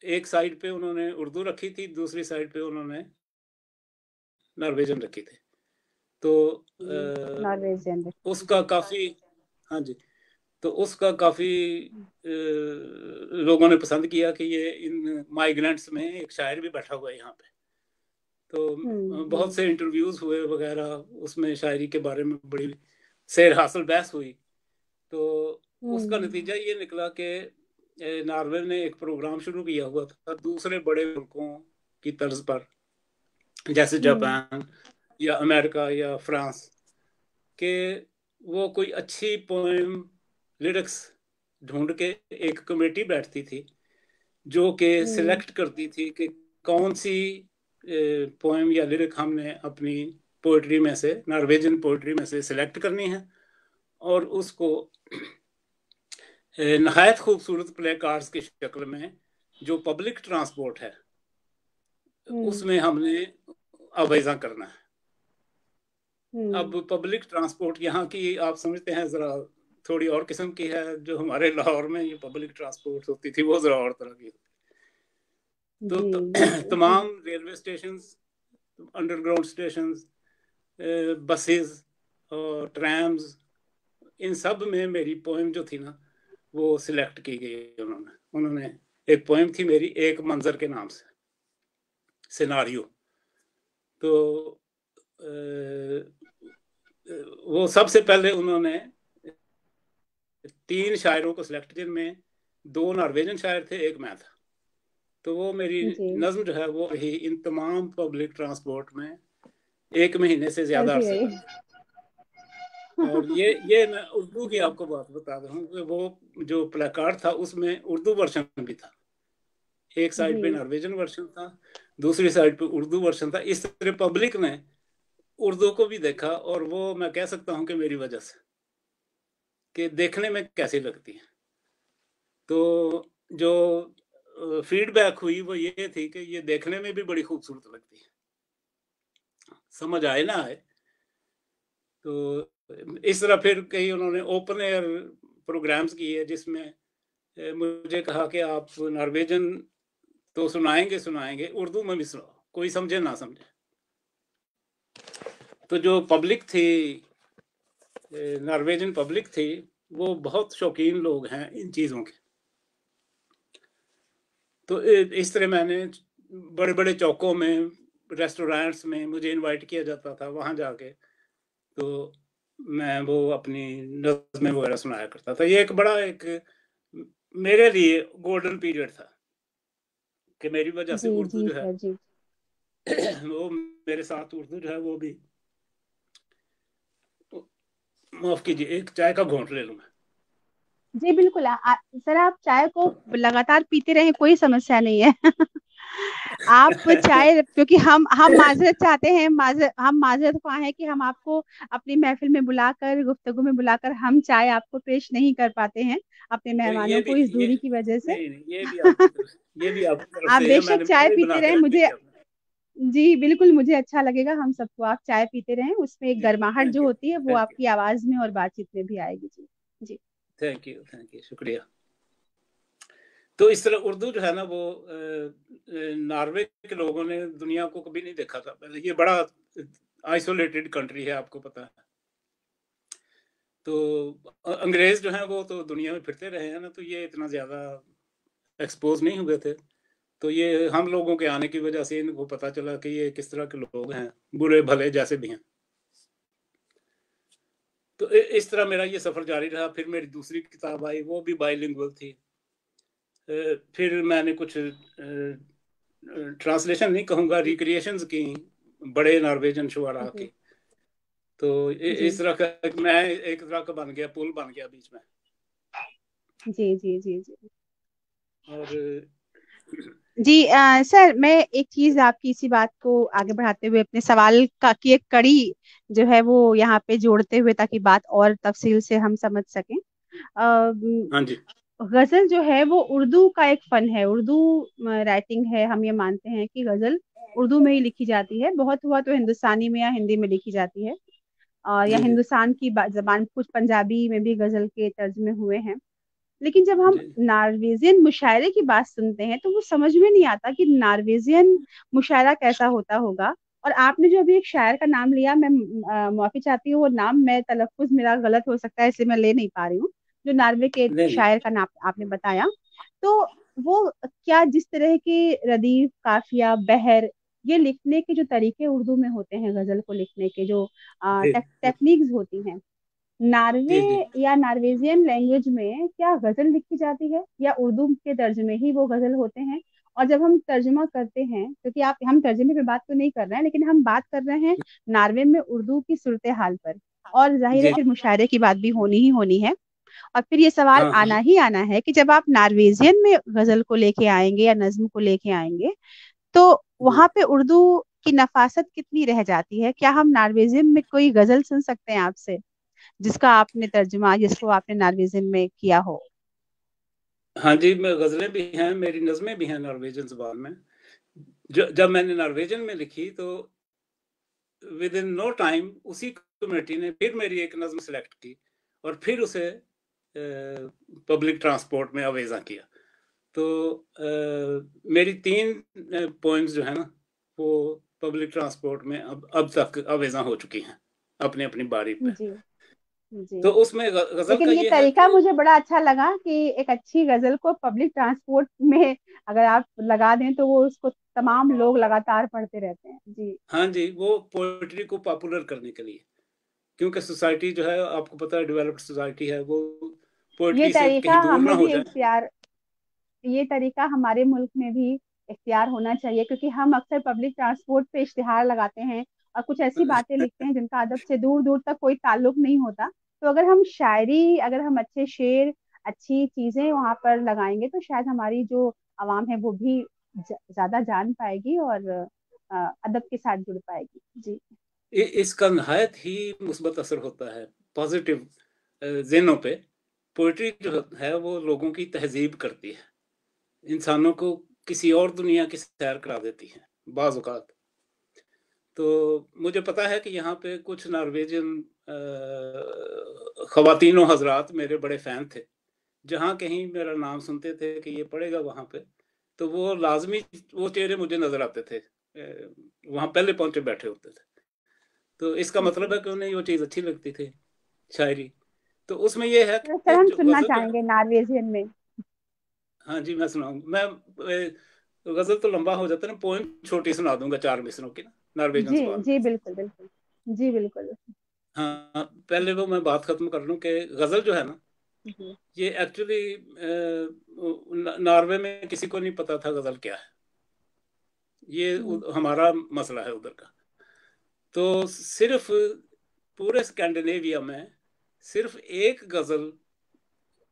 B: एक साइड पे उन्होंने उर्दू रखी थी, दूसरी साइड पे उन्होंने नॉर्वेजन रखी थी। तो
A: नॉर्वेजियन।
B: उसका
A: जी
B: काफ़ी, हाँ जी, तो उसका काफ़ी लोगों ने पसंद किया कि ये इन माइग्रेंट्स में एक शायर भी बैठा हुआ है यहाँ पे। तो बहुत
A: हम्म।
B: से इंटरव्यूज हुए वगैरह, उसमें शायरी के बारे में बड़ी सैर हासिल बहस हुई। तो उसका
A: हम्म
B: नतीजा ये निकला कि नॉर्वे ने एक प्रोग्राम शुरू किया हुआ था दूसरे बड़े मुल्कों की तर्ज पर, जैसे
A: हम्म
B: जापान या अमेरिका या फ्रांस, के वो कोई अच्छी पोएम लिरिक्स ढूंढ के एक कमेटी बैठती थी जो कि
A: हम्म
B: सिलेक्ट करती थी कि कौन सी पोएम या लिरिक हमने अपनी पोइट्री में से, नॉर्वेजियन पोइट्री में से सिलेक्ट करनी है, और उसको नहायत खूबसूरत प्ले कार्ड्स की शक्ल में, जो पब्लिक ट्रांसपोर्ट है
A: हम्म
B: उसमें हमने अवेजा करना है। अब
A: हम्म
B: पब्लिक ट्रांसपोर्ट यहाँ की आप समझते हैं जरा थोड़ी और किस्म की है। जो हमारे लाहौर में ये पब्लिक ट्रांसपोर्ट होती थी वो जरा और तरह की होती। तो,
A: जी
B: तो
A: बिल्कुल।
B: तमाम railway station, underground station, buses और ट्रैम्स, इन सब में मेरी पोएम जो थी ना वो सिलेक्ट की गई। उन्होंने उन्होंने एक पोएम थी मेरी, एक मंजर के नाम से, सिनारियो। तो वो सबसे पहले उन्होंने 3 शायरों को सिलेक्ट, जिनमें 2 नॉर्वेजियन शायर थे, एक मैं था। तो वो मेरी
A: जी
B: नज्म जो है वो रही इन तमाम पब्लिक ट्रांसपोर्ट में 1 महीने से ज्यादा
A: चलती
B: अरसे
A: रही।
B: तक। और ये मैं उर्दू की आपको बात बता रहा हूँ कि वो जो प्लेकार्ड था उसमें उर्दू वर्जन भी था। एक साइड पे
A: जी
B: नॉर्वेजियन वर्जन था, दूसरी साइड पे उर्दू वर्जन था। इस तरह पब्लिक ने उर्दू को भी देखा, और वो मैं कह सकता हूँ कि मेरी वजह से, कि देखने में कैसी लगती है। तो जो फीडबैक हुई वो ये थी कि ये देखने में भी बड़ी खूबसूरत लगती है, समझ आए ना आए। तो इस तरह फिर कई उन्होंने ओपन एयर प्रोग्राम्स किए, जिसमें मुझे कहा कि आप नॉर्वेजन तो सुनाएंगे सुनाएंगे, उर्दू में भी सुनाओ, कोई समझे ना समझे। तो जो पब्लिक थी, नॉर्वेजन पब्लिक थी, वो बहुत शौकीन लोग हैं इन चीज़ों के। तो इस तरह मैंने बड़े बड़े चौकों में, रेस्टोरेंट्स में मुझे इनवाइट किया जाता था, वहाँ जाके तो मैं वो अपनी नज़्में वगैरह सुनाया करता था। ये एक बड़ा एक मेरे लिए गोल्डन पीरियड था कि मेरी वजह से
A: जी
B: उर्दू
A: जी
B: जो है
A: सर जी।
B: वो मेरे साथ उर्दू जो है वो भी माफ कीजिए, एक चाय का घोंट ले लूं मैं।
A: जी बिल्कुल। सर आप चाय को लगातार पीते रहें, कोई समस्या नहीं है। आप चाय, क्योंकि हम माजरत चाहते हैं, हम माजरत ख्वाह हैं कि हम आपको अपनी महफिल में बुलाकर, गुफ्तगू में बुलाकर हम चाय आपको पेश नहीं कर पाते हैं अपने
B: तो
A: मेहमानों को, इस
B: ये
A: दूरी की वजह से।
B: नहीं नहीं, ये भी आपकी तरफ
A: आप
B: से है,
A: बेशक
B: मैंने
A: चाय
B: पहले ही
A: पीते
B: बना
A: रहें,
B: के रख दी
A: मुझे,
B: थी आपने।
A: जी बिल्कुल, मुझे अच्छा लगेगा हम सबको, आप चाय पीते रहें, उसमें एक
B: जी,
A: गर्माहट
B: थैंक
A: जो
B: यू,
A: होती है वो
B: थैंक यू,
A: आपकी आवाज में और बातचीत में भी आएगी। जी। जी।
B: थैंक यू, थैंक यू, शुक्रिया। तो इस तरह उर्दू जो है ना, वो नॉर्वे के लोगों ने दुनिया को कभी नहीं देखा था पहले। ये बड़ा आइसोलेटेड कंट्री है, आपको पता है। तो अंग्रेज जो हैं वो तो दुनिया में फिरते रहे हैं ना, तो ये इतना ज़्यादा एक्सपोज नहीं हुए थे। तो ये हम लोगों के आने की वजह से इनको पता चला कि ये किस तरह के लोग हैं, बुरे भले जैसे भी हैं। तो इस तरह मेरा ये सफ़र जारी रहा। फिर मेरी दूसरी किताब आई, वो भी बाइलिंगुअल थी। फिर मैंने कुछ ट्रांसलेशन नहीं कहूँगा, रिक्रिएशंस की, बड़े नॉर्वेजन शुआरा
A: जी।
B: की। तो इस
A: जी।
B: तरह का मैं एक तरह का बन गया, पुल बन गया बीच में।
A: जी। जी। जी। जी।
B: और
A: जी सर, मैं एक चीज आपकी इसी बात को आगे बढ़ाते हुए अपने सवाल का की एक कड़ी जो है वो यहाँ पे जोड़ते हुए, ताकि बात और तफसील से हम समझ सकें।
B: हाँ जी,
A: गजल जो है वो उर्दू का एक फन है, उर्दू राइटिंग है। हम ये मानते हैं कि गजल उर्दू में ही लिखी जाती है, बहुत हुआ तो हिंदुस्तानी में या हिंदी में लिखी जाती है, या
B: जी, जी,
A: हिंदुस्तान की जबान, कुछ पंजाबी में भी गजल के तर्जमे हुए हैं। लेकिन जब हम
B: जी,
A: नार्वेजियन मुशायरे की बात सुनते हैं तो वो समझ में नहीं आता कि नार्वेजियन मुशायरा कैसा होता होगा। और आपने जो अभी एक शायर का नाम लिया, मैं माफी चाहती हूँ, वो नाम मैं तलफ्फुज मेरा गलत हो सकता है इसलिए मैं ले नहीं पा रही हूँ, जो नार्वे के
B: नहीं नहीं,
A: शायर का नाम आपने बताया। तो वो क्या, जिस तरह के रदीफ, काफिया, बहर, ये लिखने के जो तरीके उर्दू में होते हैं, गजल को लिखने के जो
B: जी,
A: टेक्निक्स होती हैं, नार्वे
B: जी, जी,
A: या नार्वेजियन लैंग्वेज में क्या गजल लिखी जाती है, या उर्दू के तर्जुमे ही वो गजल होते हैं? और जब हम तर्जुमा करते हैं, क्योंकि आप, हम तर्जुमे पे बात तो नहीं कर रहे हैं, लेकिन हम बात कर रहे हैं नार्वे में उर्दू की सूरत हाल पर, और जाहिर है
B: जी,
A: फिर मुशायरे की बात भी होनी ही होनी है। और फिर ये सवाल
B: हाँ,
A: आना
B: हाँ,
A: ही आना है कि जब आप नार्वेजियन में गजल को लेके आएंगे या नज्म को लेके आएंगे, तो
B: जी।
A: वहां पे उर्दू की नफासत कितनी रह जाती है? क्या हम नार्वेजियन में कोई गजल सुन सकते हैं आपसे, जिसका आपने तर्जुमा, जिसको आपने नार्वेजियन में किया हो?
B: हाँ जी, मैं गज़लें भी हैं, मेरी नज़में भी हैं नॉर्वेजियन ज़बान में। जब मैंने नॉर्वेजियन में लिखी तो विद इन नो टाइम उसी कम्युनिटी ने फिर मेरी एक नज़म सेलेक्ट की और फिर उसे पब्लिक ट्रांसपोर्ट में अवेज़ा किया। तो मेरी 3 पोएम्स जो है ना, वो पब्लिक ट्रांसपोर्ट में अब तक अवेज़ा हो चुकी हैं, अपनी-अपनी बारी पे।
A: जी। जी।
B: तो उसमें गज़ल
A: लेकिन
B: का
A: ये
B: ये है
A: तरीका
B: कि
A: मुझे बड़ा अच्छा लगा कि एक अच्छी गजल को पब्लिक ट्रांसपोर्ट में अगर आप लगा दें तो वो उसको तमाम लोग लगातार पढ़ते रहते हैं। जी।
B: हाँ जी, वो पोएट्री को पॉपुलर करने के लिए, क्योंकि सोसाइटी जो है, आपको पता है, डेवलप्ड सोसाइटी है, वो
A: ये
B: पोएट्री से
A: तरीका
B: कहीं दूर ना
A: हमें
B: हो
A: भी
B: जाए।
A: इख्तियार, ये तरीका हमारे मुल्क में भी इख्तियार होना चाहिए, क्योंकि हम अक्सर पब्लिक ट्रांसपोर्ट पे इश्तिहार लगाते हैं और कुछ ऐसी बातें लिखते हैं जिनका अदब से दूर दूर तक कोई ताल्लुक नहीं होता। तो अगर हम शायरी, अगर हम अच्छे शेर, अच्छी चीजें वहां पर लगाएंगे तो शायद हमारी जो आवाम है वो भी ज्यादा जान पाएगी और अदब के साथ जुड़ पाएगी। जी।
B: इसका नहायत ही मुस्बत असर होता है, पॉजिटिव ज़हनों पे। पोएट्री जो है वो लोगों की तहजीब करती है, इंसानों को किसी और दुनिया की सैर करा देती है बाज़ औक़ात। तो मुझे पता है कि यहाँ पे कुछ नॉर्वेजियन ख़वातीन और हज़रात मेरे बड़े फ़ैन थे। जहाँ कहीं मेरा नाम सुनते थे कि ये पढ़ेगा वहाँ पे, तो वो लाज़मी वो चेहरे मुझे नज़र आते थे। वहाँ पहले पहुँचे बैठे होते थे। तो इसका मतलब
A: जी।
B: है कि उन्हें वो चीज़ अच्छी लगती थी, शायरी। तो उसमें ये है
A: तो
B: कि
A: सर हम
B: जो
A: सुनना
B: गज़ल जो है,
A: चाहेंगे नार्वेजियन में।
B: हाँ जी, मैं सुनाऊँ मैं गज़ल तो लंबा हो जाता है ना, पोएम छोटी सुना दूँगा 4 मिसरों की ना, नॉर्वेजियन
A: जी।
B: ज़ुबान में।
A: जी बिल्कुल बिल्कुल। जी बिल्कुल।
B: हाँ, पहले वो मैं बात ख़त्म कर लूँ कि गज़ल जो है ना,
A: जी।
B: ये एक्चुअली नॉर्वे में किसी को नहीं पता था गज़ल क्या है। ये हमारा मसला है उधर का। तो सिर्फ पूरे स्कैंडिनेविया में सिर्फ एक गजल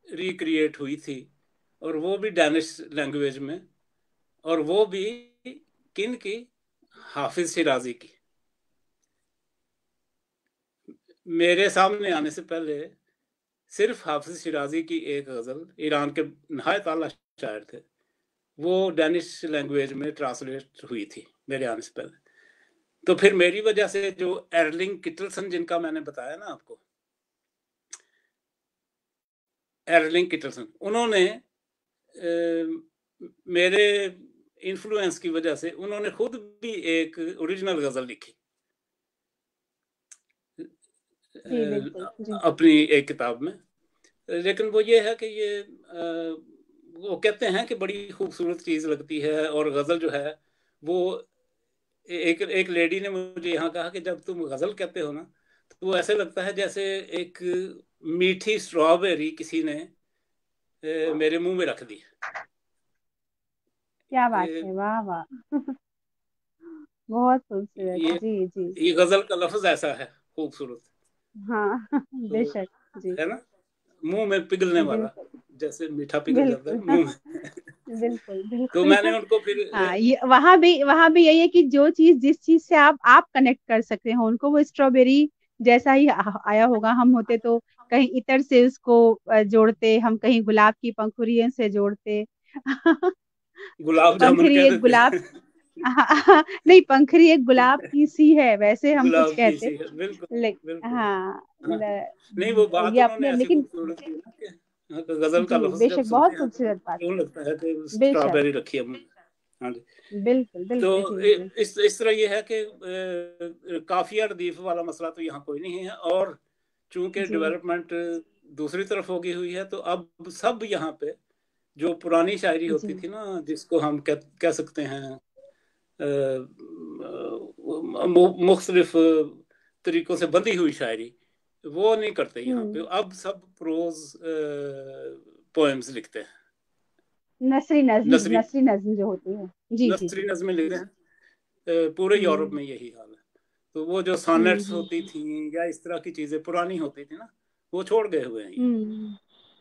B: रिक्रिएट हुई थी, और वो भी डैनिश लैंग्वेज में, और वो भी किन की? हाफिज शिराजी की। मेरे सामने आने से पहले सिर्फ हाफिज शिराजी की एक गजल, ईरान के नहायत आला शायर थे, वो डैनिश लैंग्वेज में ट्रांसलेट हुई थी मेरे आने से पहले। तो फिर मेरी वजह से जो एर्लिंग किटलसन, जिनका मैंने बताया ना आपको, एर्लिंग किटलसन, उन्होंने मेरे इन्फ्लुएंस की वजह से उन्होंने खुद भी एक ओरिजिनल गजल लिखी
A: जी बिल्कुल जी।
B: अपनी एक किताब में। लेकिन वो ये है कि ये वो कहते हैं कि बड़ी खूबसूरत चीज लगती है, और गजल जो है वो, एक एक लेडी ने मुझे यहाँ कहा कि जब तुम गजल कहते हो ना, तो वो ऐसे लगता है जैसे एक मीठी स्ट्रॉबेरी किसी ने मेरे मुंह में रख दी।
A: क्या बात
B: ये
A: है, वाह वाह। बहुत खूबसूरत,
B: ये
A: जी जी।
B: ये गजल का लफ्ज ऐसा है खूबसूरत।
A: हाँ
B: तो
A: बेशक। जी।
B: है ना, मुंह में पिघलने वाला,
A: बिल्कुल
B: जैसे मीठा पिघल जाता है
A: बिल्कुल।
B: मुंह में।
A: बिल्कुल
B: तो
A: बिल्कुल।
B: मैंने उनको फिर
A: हाँ, ये वहां भी यही है कि जो चीज जिस चीज से आप कनेक्ट कर सकते हो, उनको वो स्ट्रॉबेरी जैसा ही आया होगा। हम होते तो कहीं इतर से उसको जोड़ते, हम कहीं गुलाब की पंखुड़ियों से जोड़ते।
B: गुलाब जामुन
A: पंखुड़ी
B: कह
A: एक
B: देते
A: गुलाब,
B: हैं।
A: नहीं, पंखुड़ी एक गुलाब की सी है, वैसे हम कुछ
B: गुलाब की
A: कहते।
B: सी है, बिल्कुल
A: हाँ,
B: बिल्कुल। हाँ, नहीं वो बात
A: ये
B: उन्होंने
A: अपने
B: ऐसी
A: लेकिन,
B: खूबसूरत की ना कि हाँ, तो गजल का
A: जी
B: लफ्ज जब
A: बेशक
B: सुनते
A: बहुत
B: हैं तो
A: खूबसूरत बात
B: क्यों
A: है।
B: लगता है कि
A: बेशक,
B: स्ट्रॉबेरी रखी है मुंह में। हाँ जी।
A: बिल्कुल
B: तो
A: बिल्कुल जी जी।
B: इस तरह ये है कि काफिया रदीफ वाला मसला तो यहाँ कोई नहीं है, और चूंकि
A: जी
B: डेवलपमेंट दूसरी तरफ होगी हुई है, तो अब सब यहाँ पे जो पुरानी शायरी
A: जी।
B: होती थी ना, जिसको हम कह सकते हैं मुख्तलिफ तरीकों से बंधी हुई शायरी, वो नहीं करते यहाँ पे।
A: हम्म।
B: अब सब प्रोज पोएम्स लिखते हैं, नसरी
A: नसरी नज्म जो होती है। जी जी
B: नसरी
A: जी।
B: नज़में लिखते हैं। पूरे यूरोप
A: हम्म
B: में यही हाल है। तो वो जो सॉनेट्स होती
A: हम्म
B: थी या इस तरह की चीजें पुरानी होती थी ना, वो छोड़ गए हुए हैं ये।
A: हम्म।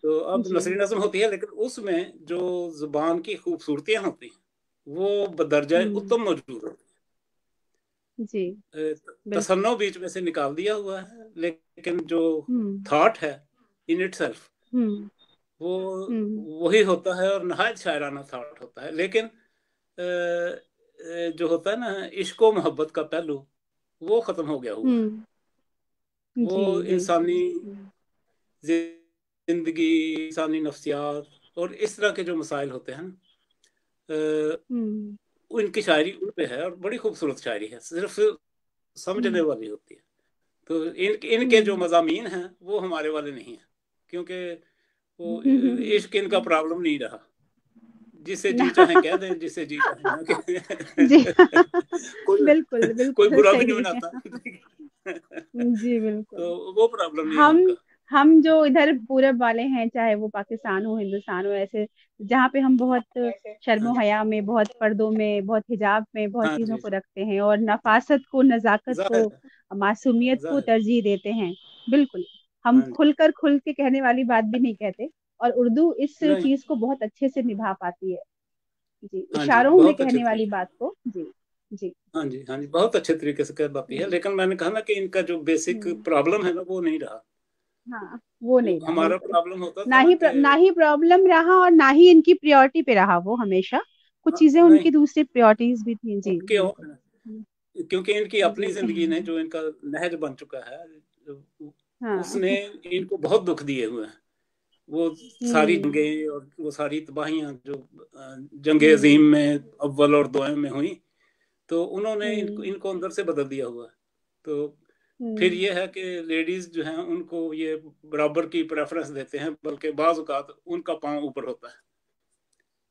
B: तो अब
A: जी
B: नसरी नज़म होती है, लेकिन उसमें जो जुबान की खूबसूरतियां होती हैं वो बदरजाए
A: हम्म।
B: उत्तम मौजूद होती
A: जी
B: है।
A: बिल्कुल।
B: तसन्नो बीच में से निकाल दिया हुआ है, लेकिन जो
A: हम्म
B: थॉट है इन इट सेल्फ,
A: हम्म
B: वो
A: हम्म
B: वही होता है, और नहायत शायराना थॉट होता है। लेकिन जो होता है ना इश्क और मोहब्बत का पहलू, वो खत्म हो गया हुआ है।
A: हम्म।
B: वो
A: जी जी।
B: इंसानी
A: हम्म
B: जिंदगी, इंसानी नफ्सियात और इस तरह के जो मसाइल होते हैं ना,
A: हम्म
B: उनकी शायरी उन पे है, और बड़ी खूबसूरत शायरी है, सिर्फ समझने
A: हम्म
B: वाली होती है। तो इनके जो
A: हम्म।
B: मजामीन हैं वो हमारे वाले नहीं हैं, क्योंकि वो इश्क इनका
A: हम्म।
B: प्रॉब्लम नहीं रहा। जिसे जी
A: ना।
B: चाहे कह दें, जिसे जी चाहे ना
A: जी।
B: कहें। कोई
A: बिल्कुल
B: कोई
A: बिल्कुल
B: बुरा भी नहीं
A: सही है।
B: मनाता।
A: जी बिल्कुल।
B: तो वो प्रॉब्लम नहीं है
A: हम
B: उनका।
A: हम जो इधर पूरब वाले हैं, चाहे वो पाकिस्तान हो हिंदुस्तान हो, ऐसे जहाँ पे हम बहुत
B: हाँ
A: शर्मो
B: जी,
A: हया में, बहुत पर्दों में, बहुत हिजाब में, बहुत
B: हाँ
A: चीजों
B: जी,
A: को रखते हैं और नफासत को, नजाकत को,
B: जाहिर है,
A: मासूमियत को
B: जाहिर
A: तरजीह देते हैं। बिल्कुल। हम
B: है। हाँ जी,
A: खुल के कहने वाली बात भी नहीं कहते, और उर्दू इस
B: नहीं,
A: चीज को बहुत अच्छे से निभा पाती है। जी,
B: हाँ जी,
A: इशारों में
B: बहुत अच्छे
A: कहने वाली
B: तरीके।
A: बात को। जी जी।
B: हाँ जी, हाँ जी, बहुत अच्छे तरीके से कर पाती है,
A: हम्म
B: लेकिन मैंने कहा ना कि इनका जो बेसिक
A: हम्म।
B: प्रॉब्लम है ना वो नहीं रहा।
A: हाँ, वो
B: वो
A: नहीं रहा
B: हमारा
A: बिल्कुल।
B: प्रॉब्लम होता था ना कि
A: ना ही प्रॉब्लम रहा, और ना ही इनकी प्रायोरिटी पे रहा वो हमेशा। कुछ चीजें
B: नहीं,
A: उनकी दूसरी प्रायोरिटीज भी थी। जी
B: उनके
A: बिल्कुल।
B: क्योंकि इनकी अपनी
A: जी।
B: जिंदगी ने जो इनका नहज बन चुका है,
A: हाँ।
B: उसने इनको बहुत दुख दिए हुए हैं। वो सारी
A: हम्म
B: जंगें और वो सारी तबाहियां जो जंग अजीम
A: हम्म
B: में अव्वल और दोयम में हुई, तो उन्होंने
A: हम्म
B: इनको अंदर से बदल दिया हुआ है। तो फिर
A: हम्म
B: ये है कि लेडीज जो हैं उनको ये बराबर की प्रेफरेंस देते हैं, बल्कि बाज औकात उनका पांव ऊपर होता है।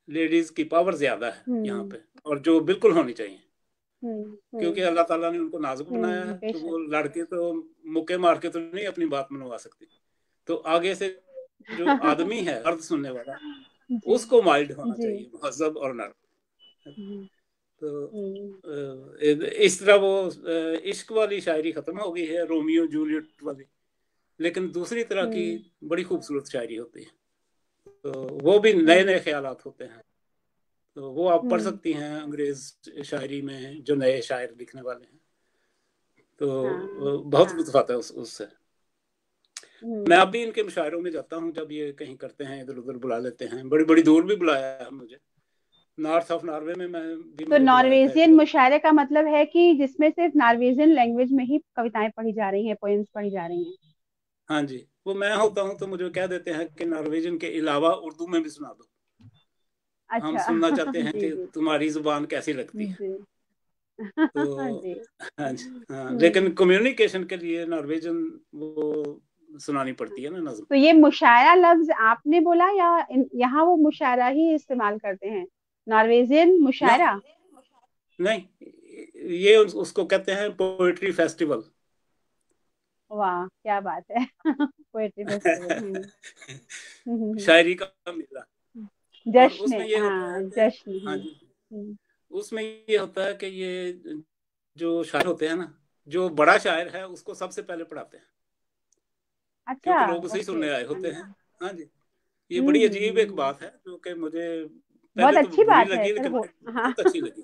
B: लेडीज की पावर ज्यादा है यहाँ
A: हम्म
B: पे, और जो बिल्कुल होनी चाहिए, क्योंकि
A: हम्म
B: अल्लाह ताला ने उनको नाजुक बनाया है। तो
A: बेशक।
B: वो लड़के तो मुक्के मार के तो नहीं अपनी बात मनवा सकती। तो आगे से जो आदमी है अर्ध सुनने वाला,
A: जी
B: उसको माइल्ड होना
A: जी।
B: चाहिए, महजब और नर्म।
A: हम्म
B: तो
A: हम्म
B: इस तरह वो इश्क वाली शायरी खत्म हो गई है, रोमियो जूलियट वाली। लेकिन दूसरी तरह की बड़ी खूबसूरत शायरी होती है। तो वो भी नए नए ख्यालात होते हैं। तो वो आप पढ़ सकती हैं अंग्रेज शायरी में, जो नए शायर लिखने वाले हैं। तो बहुत लुत्फ आता है उससे। मैं अब भी इनके मुशायरों में जाता हूँ, जब ये कहीं करते हैं, इधर उधर बुला लेते हैं, बड़ी बड़ी दूर भी बुलाया है मुझे। नॉर्थ ऑफ नॉर्वे में मैं भी,
A: तो
B: मुझे बुलाया था एक
A: नॉर्वेजियन
B: बार।
A: मुशायरे का मतलब है कि जिसमें सिर्फ नॉर्वेजियन लैंग्वेज में ही कविताएं पढ़ी जा रही हैं, पोएम्स पढ़ी जा रही हैं।
B: हाँ जी, वो मैं होता हूँ तो मुझे कह देते हैं कि नॉर्वेजियन के अलावा उर्दू में भी सुना दो, हम
A: अच्छा।
B: सुनना चाहते हैं
A: जी
B: कि
A: जी
B: तुम्हारी जुबान कैसी लगती है।
A: जी।
B: तो
A: जी।
B: हाँ जी, हाँ, लेकिन कम्युनिकेशन के लिए नॉर्वेजियन वो सुनानी पड़ती है ना नज्म।
A: तो ये मुशायरा लफ्ज आपने बोला या यहाँ वो मुशायरा ही इस्तेमाल करते हैं, नॉर्वेजियन
B: ना,
A: मुशायरा?
B: नहीं, ये उसको कहते हैं पोएट्री फेस्टिवल।
A: वाह क्या बात है। Poetry festival.
B: शायरी का मेला। और
A: जश्न,
B: उसमें ये होता है
A: हाँ
B: कि,
A: जश्न।
B: हाँ जी,
A: हम्म।
B: उसमें ये होता है कि ये जो शायर होते हैं ना, जो बड़ा शायर है उसको सबसे पहले पढ़ाते हैं,
A: अच्छा।
B: क्योंकि लोग उसे ही
A: ओके।
B: सुनने आए
A: हाँ
B: होते हैं।
A: जी।
B: हाँ जी, ये बड़ी अजीब एक
A: हम्म।
B: बात है जो कि मुझे
A: बहुत
B: पहले तो
A: अच्छी
B: बुरी
A: बात है
B: लगी,
A: सर
B: लेकिन
A: वो।
B: फिर
A: हाँ।
B: बहुत अच्छी लगी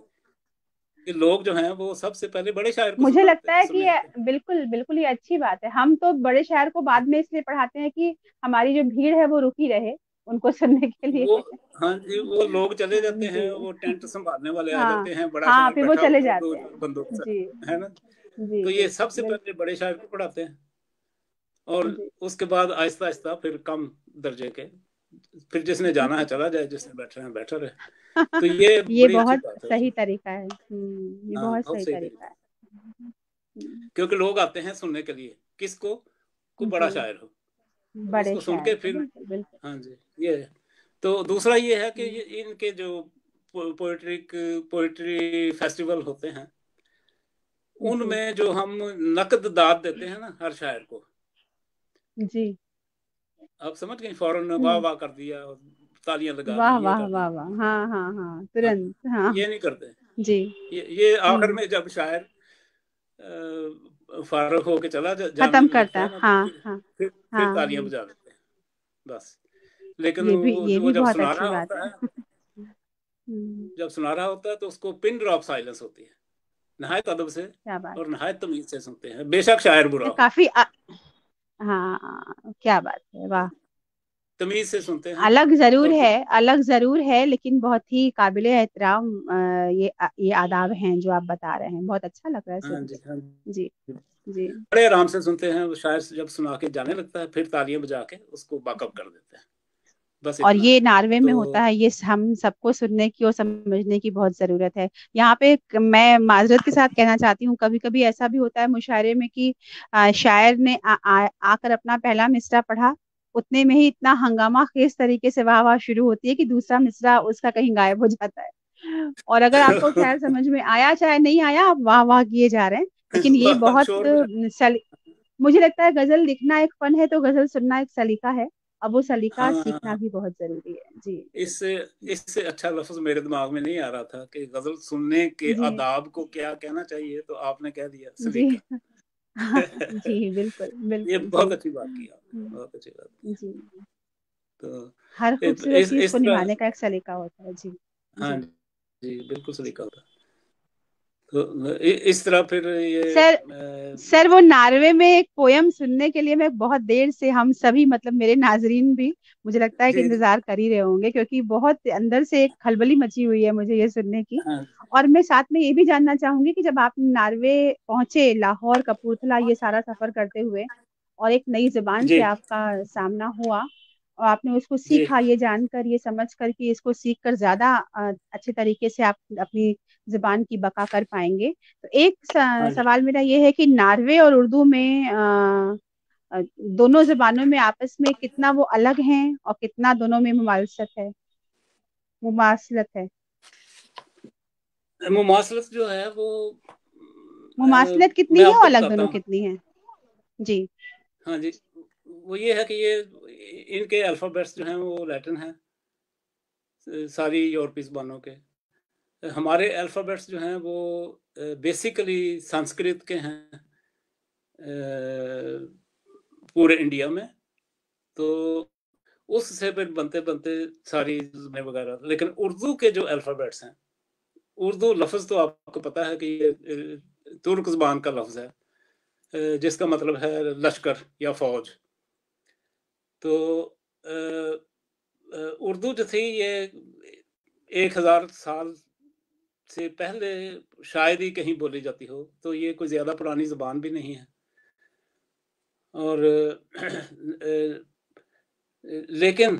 B: कि लोग जो हैं वो सबसे पहले बड़े शायर को
A: मुझे लगता है कि
B: सुनने आते हैं।
A: बिल्कुल बिल्कुल ये अच्छी बात है। हम तो बड़े शायर को बाद में इसलिए पढ़ाते हैं कि हमारी जो भीड़ है वो रुकी रहे उनको सुनने के
B: वो,
A: लिए।
B: हाँ जी, वो लोग चले
A: हाँ
B: जाते
A: जी।
B: हैं, वो टेंट संभालने वाले आ
A: हाँ
B: जाते हैं, बड़ा
A: हाँ,
B: शायर
A: फिर वो
B: बैठा
A: चले
B: होता है दो
A: जाते
B: चार
A: हैं।
B: बंदों के
A: जी
B: साथ, है ना।
A: जी।
B: तो ये सबसे
A: बिल्कुल
B: पहले बड़े शायर को पढ़ाते हैं, और
A: जी।
B: उसके बाद आहिस्ता आहिस्ता फिर कम दर्जे के, फिर जिसने जाना है चला जाए, जिसने बैठना है बैठा रहे। तो ये
A: ये
B: बड़ी अच्छी
A: बहुत
B: बात है
A: सही
B: उसमें।
A: तरीका है। ये
B: हाँ,
A: बहुत
B: बहुत
A: सही
B: सही
A: तरीका
B: तरीका,
A: है। हम्म।
B: क्योंकि लोग आते हैं सुनने के लिए किसको, को बड़ा
A: जी।
B: शायर हो, तो
A: बड़े
B: उसको सुन
A: शायर
B: के
A: को,
B: फिर।
A: बिल्कुल बिल्कुल।
B: हाँ जी, ये है। तो दूसरा ये है कि
A: हम्म।
B: इनके जो पोइट्री फेस्टिवल होते हैं,
A: जी
B: उनमें जो हम नकद दाद देते हैं ना हर शायर को,
A: जी।
B: आप समझ गए, फौरन वाह
A: हम्म।
B: वाह कर दिया, तालियां लगा दी,
A: वाह
B: ये
A: वाह
B: कर दी।
A: वाह वाह, हाँ हाँ हाँ,
B: हाँ,
A: तुरंत, हाँ।
B: ये नहीं करते।
A: जी।
B: ये आखिर में जब शायर फारूक होके जाने
A: खत्म करता
B: लगता
A: है,
B: है ना, तो
A: हाँ
B: फिर
A: हाँ
B: फिर
A: हाँ।
B: तालियां बजा देते हैं, बस। लेकिन
A: ये
B: वो
A: भी
B: जब
A: बहुत
B: सुना
A: अच्छी
B: रहा
A: बात
B: होता
A: है।
B: है,
A: हम्म।
B: जब सुना रहा होता है तो उसको पिन ड्रॉप साइलेंस होती है, नहायत अदब से
A: क्या बात
B: और नहायत तमीज से सुनते हैं, बेशक शायर बुरा
A: है,
B: हो,
A: काफी हाँ क्या बात है, वाह।
B: तमीज से सुनते हैं।
A: अलग जरूर
B: और
A: है, अलग जरूर है, लेकिन बहुत ही काबिले एहतराम ये आदाब हैं जो आप बता रहे हैं, बहुत अच्छा लग रहा है
B: हाँ
A: सुन
B: जी,
A: के।
B: हाँ
A: जी
B: जी,
A: जी।
B: बड़े आराम से सुनते हैं। वो शायर जब सुना के जाने लगता है, फिर तालियां बजा के उसको बाकअप कर देते हैं, बस
A: और
B: इतना
A: ये
B: है।
A: नॉर्वे में
B: तो
A: होता है, ये हम सबको सुनने की और समझने की बहुत जरूरत है। यहाँ पे मैं माजरत के साथ कहना चाहती हूँ, कभी कभी ऐसा भी होता है मुशायरे में कि शायर ने आकर अपना पहला मिसरा पढ़ा, उतने में ही इतना हंगामा खेज तरीके से वाह वाह शुरू होती है कि दूसरा मिसरा उसका कहीं गायब हो जाता है। और अगर आपको खैर समझ में आया चाहे नहीं आया, आप वाह वाह किए जा रहे हैं। लेकिन ये बहुत
B: शोर मचा।
A: मुझे लगता है गजल लिखना एक फन है तो गजल सुनना एक सलीका है। अब वो सलीका सीखना
B: हाँ,
A: भी बहुत जरूरी है। जी
B: इससे इससे अच्छा लफ्ज मेरे दिमाग में नहीं आ रहा था कि गजल सुनने के
A: जी
B: आदाब को क्या कहना चाहिए, तो आपने कह दिया,
A: जी।
B: सलीका।
A: जी बिल्कुल
B: ये
A: बिल्कुल जी।
B: बहुत अच्छी बात की आपने,
A: हम्म।
B: बहुत अच्छी बात की।
A: जी।
B: तो
A: हर खूबसूरत चीज
B: इस
A: को
B: तरह,
A: निभाने का एक सलीका होता है। जी
B: हाँ
A: जी।
B: जी, बिल्कुल सलीका होता है। तो इस तरह फिर ये
A: सर, सर वो नॉर्वे में एक पोयम सुनने के लिए मैं बहुत देर से, हम सभी मतलब मेरे नाजरीन भी मुझे लगता है कि
B: जी जी,
A: इंतजार कर ही रहे होंगे, क्योंकि बहुत अंदर से एक खलबली मची हुई है मुझे ये सुनने की।
B: हाँ
A: और मैं साथ में ये भी जानना चाहूंगी कि जब आप नॉर्वे पहुंचे, लाहौर कपूरथला ये सारा सफर करते हुए, और एक नई जुबान
B: जी
A: से आपका सामना हुआ और आपने उसको
B: जी,
A: सीखा, ये जानकर ये समझ कर कि इसको सीख कर ज्यादा अच्छे तरीके से आप अपनी जुबान की बका कर पाएंगे। तो एक
B: हाँ जी।
A: सवाल मेरा ये है कि नार्वे और उर्दू में दोनों जबानों में आपस में कितना वो अलग हैं और कितना दोनों में मुमासलत है?
B: मुमासलत जो है वो,
A: मुमासलत कितनी
B: मैं
A: है और
B: आपको
A: अलग
B: बताता
A: दोनों
B: हूँ।
A: कितनी है? जी
B: हाँ जी, वो ये है कि ये इनके अल्फ़ाबेट्स जो हैं वो लैटिन हैं, सारी यूरोपीय ज़बानों के। हमारे अल्फ़ाबेट्स जो हैं वो बेसिकली संस्कृत के हैं। पूरे इंडिया में। तो उससे फिर बनते बनते सारी जुबानें वगैरह, लेकिन उर्दू के जो अल्फ़ाबेट्स हैं, उर्दू लफ्ज़ तो आपको पता है कि ये तुर्क ज़बान का लफ्ज़ है, जिसका मतलब है लश्कर या फ़ौज। तो उर्दू जो थी ये 1000 साल से पहले शायद ही कहीं बोली जाती हो, तो ये कोई ज़्यादा पुरानी ज़बान भी नहीं है। और लेकिन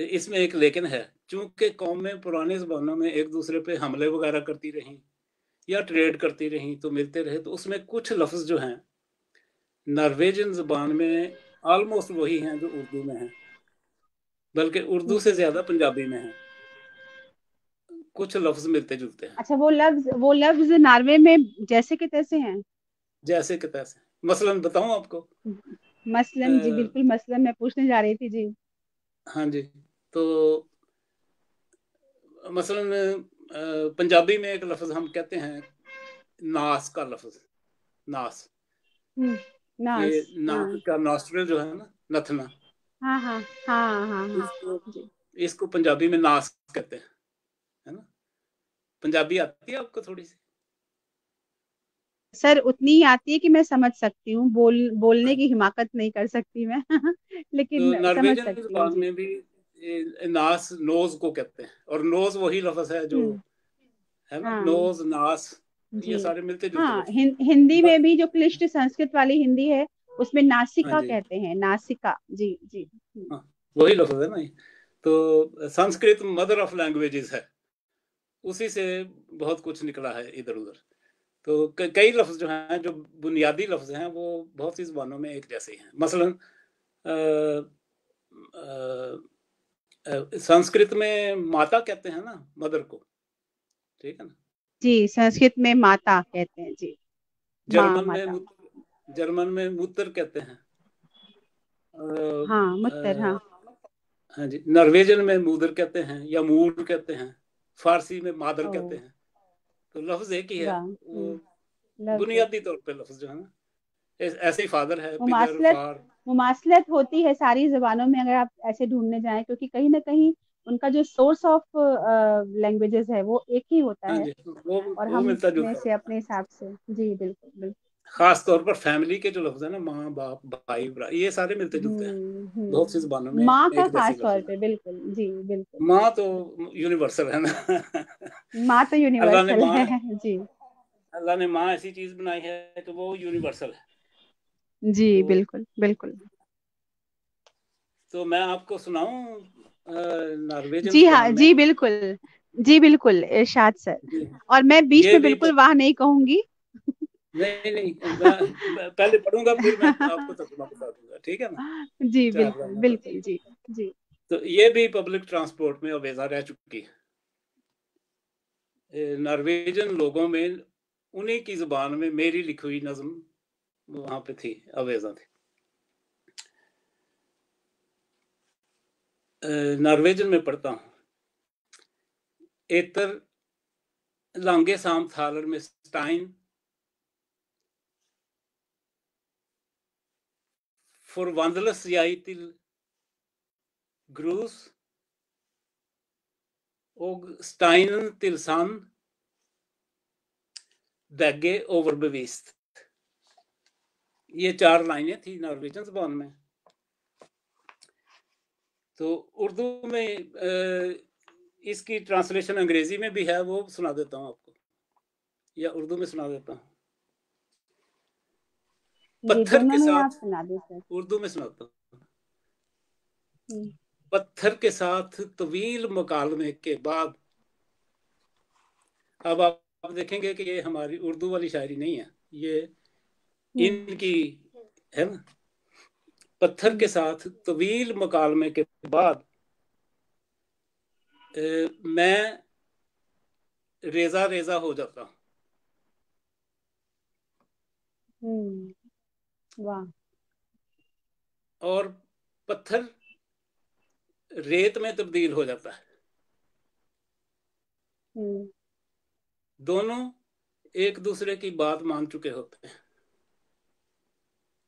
B: इसमें एक लेकिन है, चूँकि कौमें पुरानी ज़बानों में एक दूसरे पे हमले वगैरह करती रहीं या ट्रेड करती रहीं, तो मिलते रहे, तो उसमें कुछ लफ्ज़ जो हैं नॉर्वेजियन ज़बान में ऑलमोस्ट वही हैं जो उर्दू में हैं, बल्कि उर्दू से
A: जी।
B: ज़्यादा पंजाबी में हैं। कुछ लफ्ज़ मिलते जुलते हैं।
A: अच्छा, वो लफ्ज नॉर्वे में जैसे के तैसे हैं?
B: जैसे कि तैसे, मसलन बताऊं आपको।
A: मसलन जी,
B: आ,
A: बिल्कुल मसलन मैं पूछने जा रही थी जी।
B: हाँ जी। तो मसलन पंजाबी में एक लफ्ज़ हम कहते हैं, नास का लफ्ज़, नास।
A: हम्म,
B: ये
A: नास। हाँ
B: नाक का नॉस्ट्रल जो है ना, नथना,
A: हाँ हाँ हाँ हाँ हाँ
B: इसको
A: जी।
B: इसको पंजाबी में नास कहते हैं, है ना। पंजाबी आती है आपको थोड़ी सी?
A: सर उतनी ही आती है कि मैं समझ सकती हूँ, बोलने की हिमाकत नहीं कर सकती मैं
B: तो
A: लेकिन समझ
B: नॉर्वेजियन
A: सकती हूँ
B: जुबान
A: जी।
B: में भी नास नोज को कहते हैं, और नोज वही लफ्ज़ है जो,
A: हम्म।
B: है ना,
A: हाँ
B: नोज नास,
A: जी।
B: ये सारे मिलते जुलते
A: हाँ,
B: लफ्ज़ हैं।
A: हिंदी में
B: बस।
A: भी जो क्लिष्ट संस्कृत वाली हिंदी है, उसमें
B: हाँ
A: नासिका
B: जी।
A: कहते हैं, नासिका। जी जी।
B: हाँ, वही लफ्ज़ है ना ये। तो संस्कृत मदर ऑफ लैंग्वेजेस है, उसी से बहुत कुछ निकला है इधर-उधर। तो कई लफ्ज़ जो हैं, जो बुनियादी लफ्ज़ हैं, वो बहुत सी ज़ुबानों में एक जैसे ही हैं। मसलन अ अ संस्कृत में माता कहते हैं ना, मदर को, ठीक है ना?
A: जी, संस्कृत में माता कहते हैं जी। माँ,
B: जर्मन में
A: माता।
B: जर्मन में मुत्तर कहते हैं। अ
A: हाँ, मुत्तर, हाँ।
B: अ, हाँ जी, नॉर्वेजियन में मूदर कहते हैं या मूर कहते हैं, फ़ारसी में मादर
A: ओ,
B: कहते हैं। तो लफ्ज़ एक ही है,
A: वाह।
B: वो
A: लफ्ज है।
B: बुनियादी तौर पे लफ्ज़ जो है ना, ऐसे ही फादर है, पिदर,
A: मुमासलत
B: फार।
A: मुमासलत होती है सारी जबानों में, अगर आप ऐसे ढूंढने जाएं, क्योंकि कहीं ना कहीं उनका जो सोर्स ऑफ लैंग्वेजेस है वो एक ही होता
B: हाँ
A: है।
B: जी,
A: और
B: वो
A: हम उसमें
B: मिलता-जुलता
A: से
B: होता है।
A: अपने हिसाब से, जी बिल्कुल बिल्कुल।
B: ख़ास तौर पर फैमिली के जो लफ्ज़ हैं ना, माँ, बाप, भाई, भरा, ये सारे मिलते-जुलते हैं। बहुत सी ज़ुबानों में
A: माँ का
B: एक जैसे
A: खास
B: ही लफ्ज़
A: तौर
B: हैं।
A: पे, बिल्कुल जी बिल्कुल।
B: माँ तो यूनिवर्सल है ना।
A: माँ तो
B: अल्लाह ने
A: यूनिवर्सल
B: माँ
A: है जी।
B: अल्लाह ने माँ ऐसी चीज़ बनाई है कि वो यूनिवर्सल है।
A: जी
B: तो
A: बिल्कुल बिल्कुल।
B: मैं आपको सुनाऊँ नॉर्वेजियन
A: जी हाँ,
B: ज़ुबान में?
A: जी बिल्कुल। जी बिल्कुल, इरशाद सर।
B: जी।
A: और मैं बीच
B: ये
A: में
B: भी
A: बिल्कुल वाह नहीं कहूंगी।
B: नहीं, नहीं, मैं पहले पढ़ूँगा, फिर मैं आपको तर्जुमा बता दूँगा, ठीक है ना?
A: जी
B: 4
A: बिल्कुल
B: लाइनों का।
A: बिल्कुल जी। जी।
B: तो ये भी पब्लिक ट्रांसपोर्ट में अवेज़ा रह चुकी है। नॉर्वेजियन लोगों में उन्हीं की ज़ुबान में मेरी लिखी हुई नज़्म वहाँ पे थी, अवेज़ा थी। नॉर्वेजियन में पढ़ता हूँ। एतर लांगे samtaler med Stein förvandlas jag till grus och steinen till sand, bägge overbevist. ये 4 लाइनें थी नॉर्वेजियन ज़ुबान में। तो उर्दू में इसकी ट्रांसलेशन अंग्रेजी में भी है, वो सुना देता हूँ आपको, या उर्दू में सुना देता हूँ।
A: जी,
B: पत्थर
A: दोनों
B: के
A: में आप
B: साथ,
A: सुना दें सर।
B: उर्दू में सुनाता हूँ।
A: हम्म।
B: पत्थर के साथ तवील मुकालमे के बाद, अब आप देखेंगे कि ये हमारी उर्दू वाली शायरी नहीं है, ये
A: हम्म।
B: इनकी है ना। पत्थर के
A: हम्म।
B: साथ तवील मुकालमे के बाद मैं रेजा रेजा हो जाता हूँ,
A: वाह।
B: और पत्थर रेत में तब्दील हो जाता है।
A: हम्म।
B: दोनों एक दूसरे की बात मान चुके होते हैं।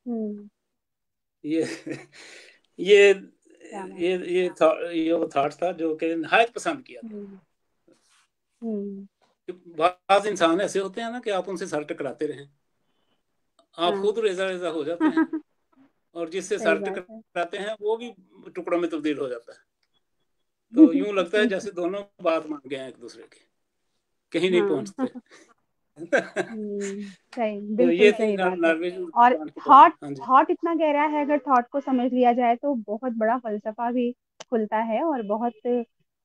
A: हम्म।
B: ये ये
A: क्या बात।
B: ये वो थॉट था जो कि नहायत पसंद किया था।
A: हम्म। हम्म।
B: बाज इंसान ऐसे होते हैं ना कि आप उनसे सर टकराते रहें, आप
A: हाँ।
B: खुद रेजा रेजा हो जाते हैं, और जिससे
A: सही
B: सर
A: बात है।
B: टकराते हैं वो भी टुकड़ों में तब्दील हो जाता है। तो यूं लगता है जैसे दोनों बात मान गए हैं एक दूसरे की, कहीं नहीं
A: हाँ।
B: पहुंचते।
A: सही,
B: तो
A: बिल्कुल
B: ये थी
A: सही बात है।
B: नॉर्वे
A: और
B: की कहानी।
A: थॉट
B: हाँ जी।
A: थॉट इतना गहरा है, अगर थॉट को समझ लिया जाए तो बहुत बड़ा फलसफा भी खुलता है, और बहुत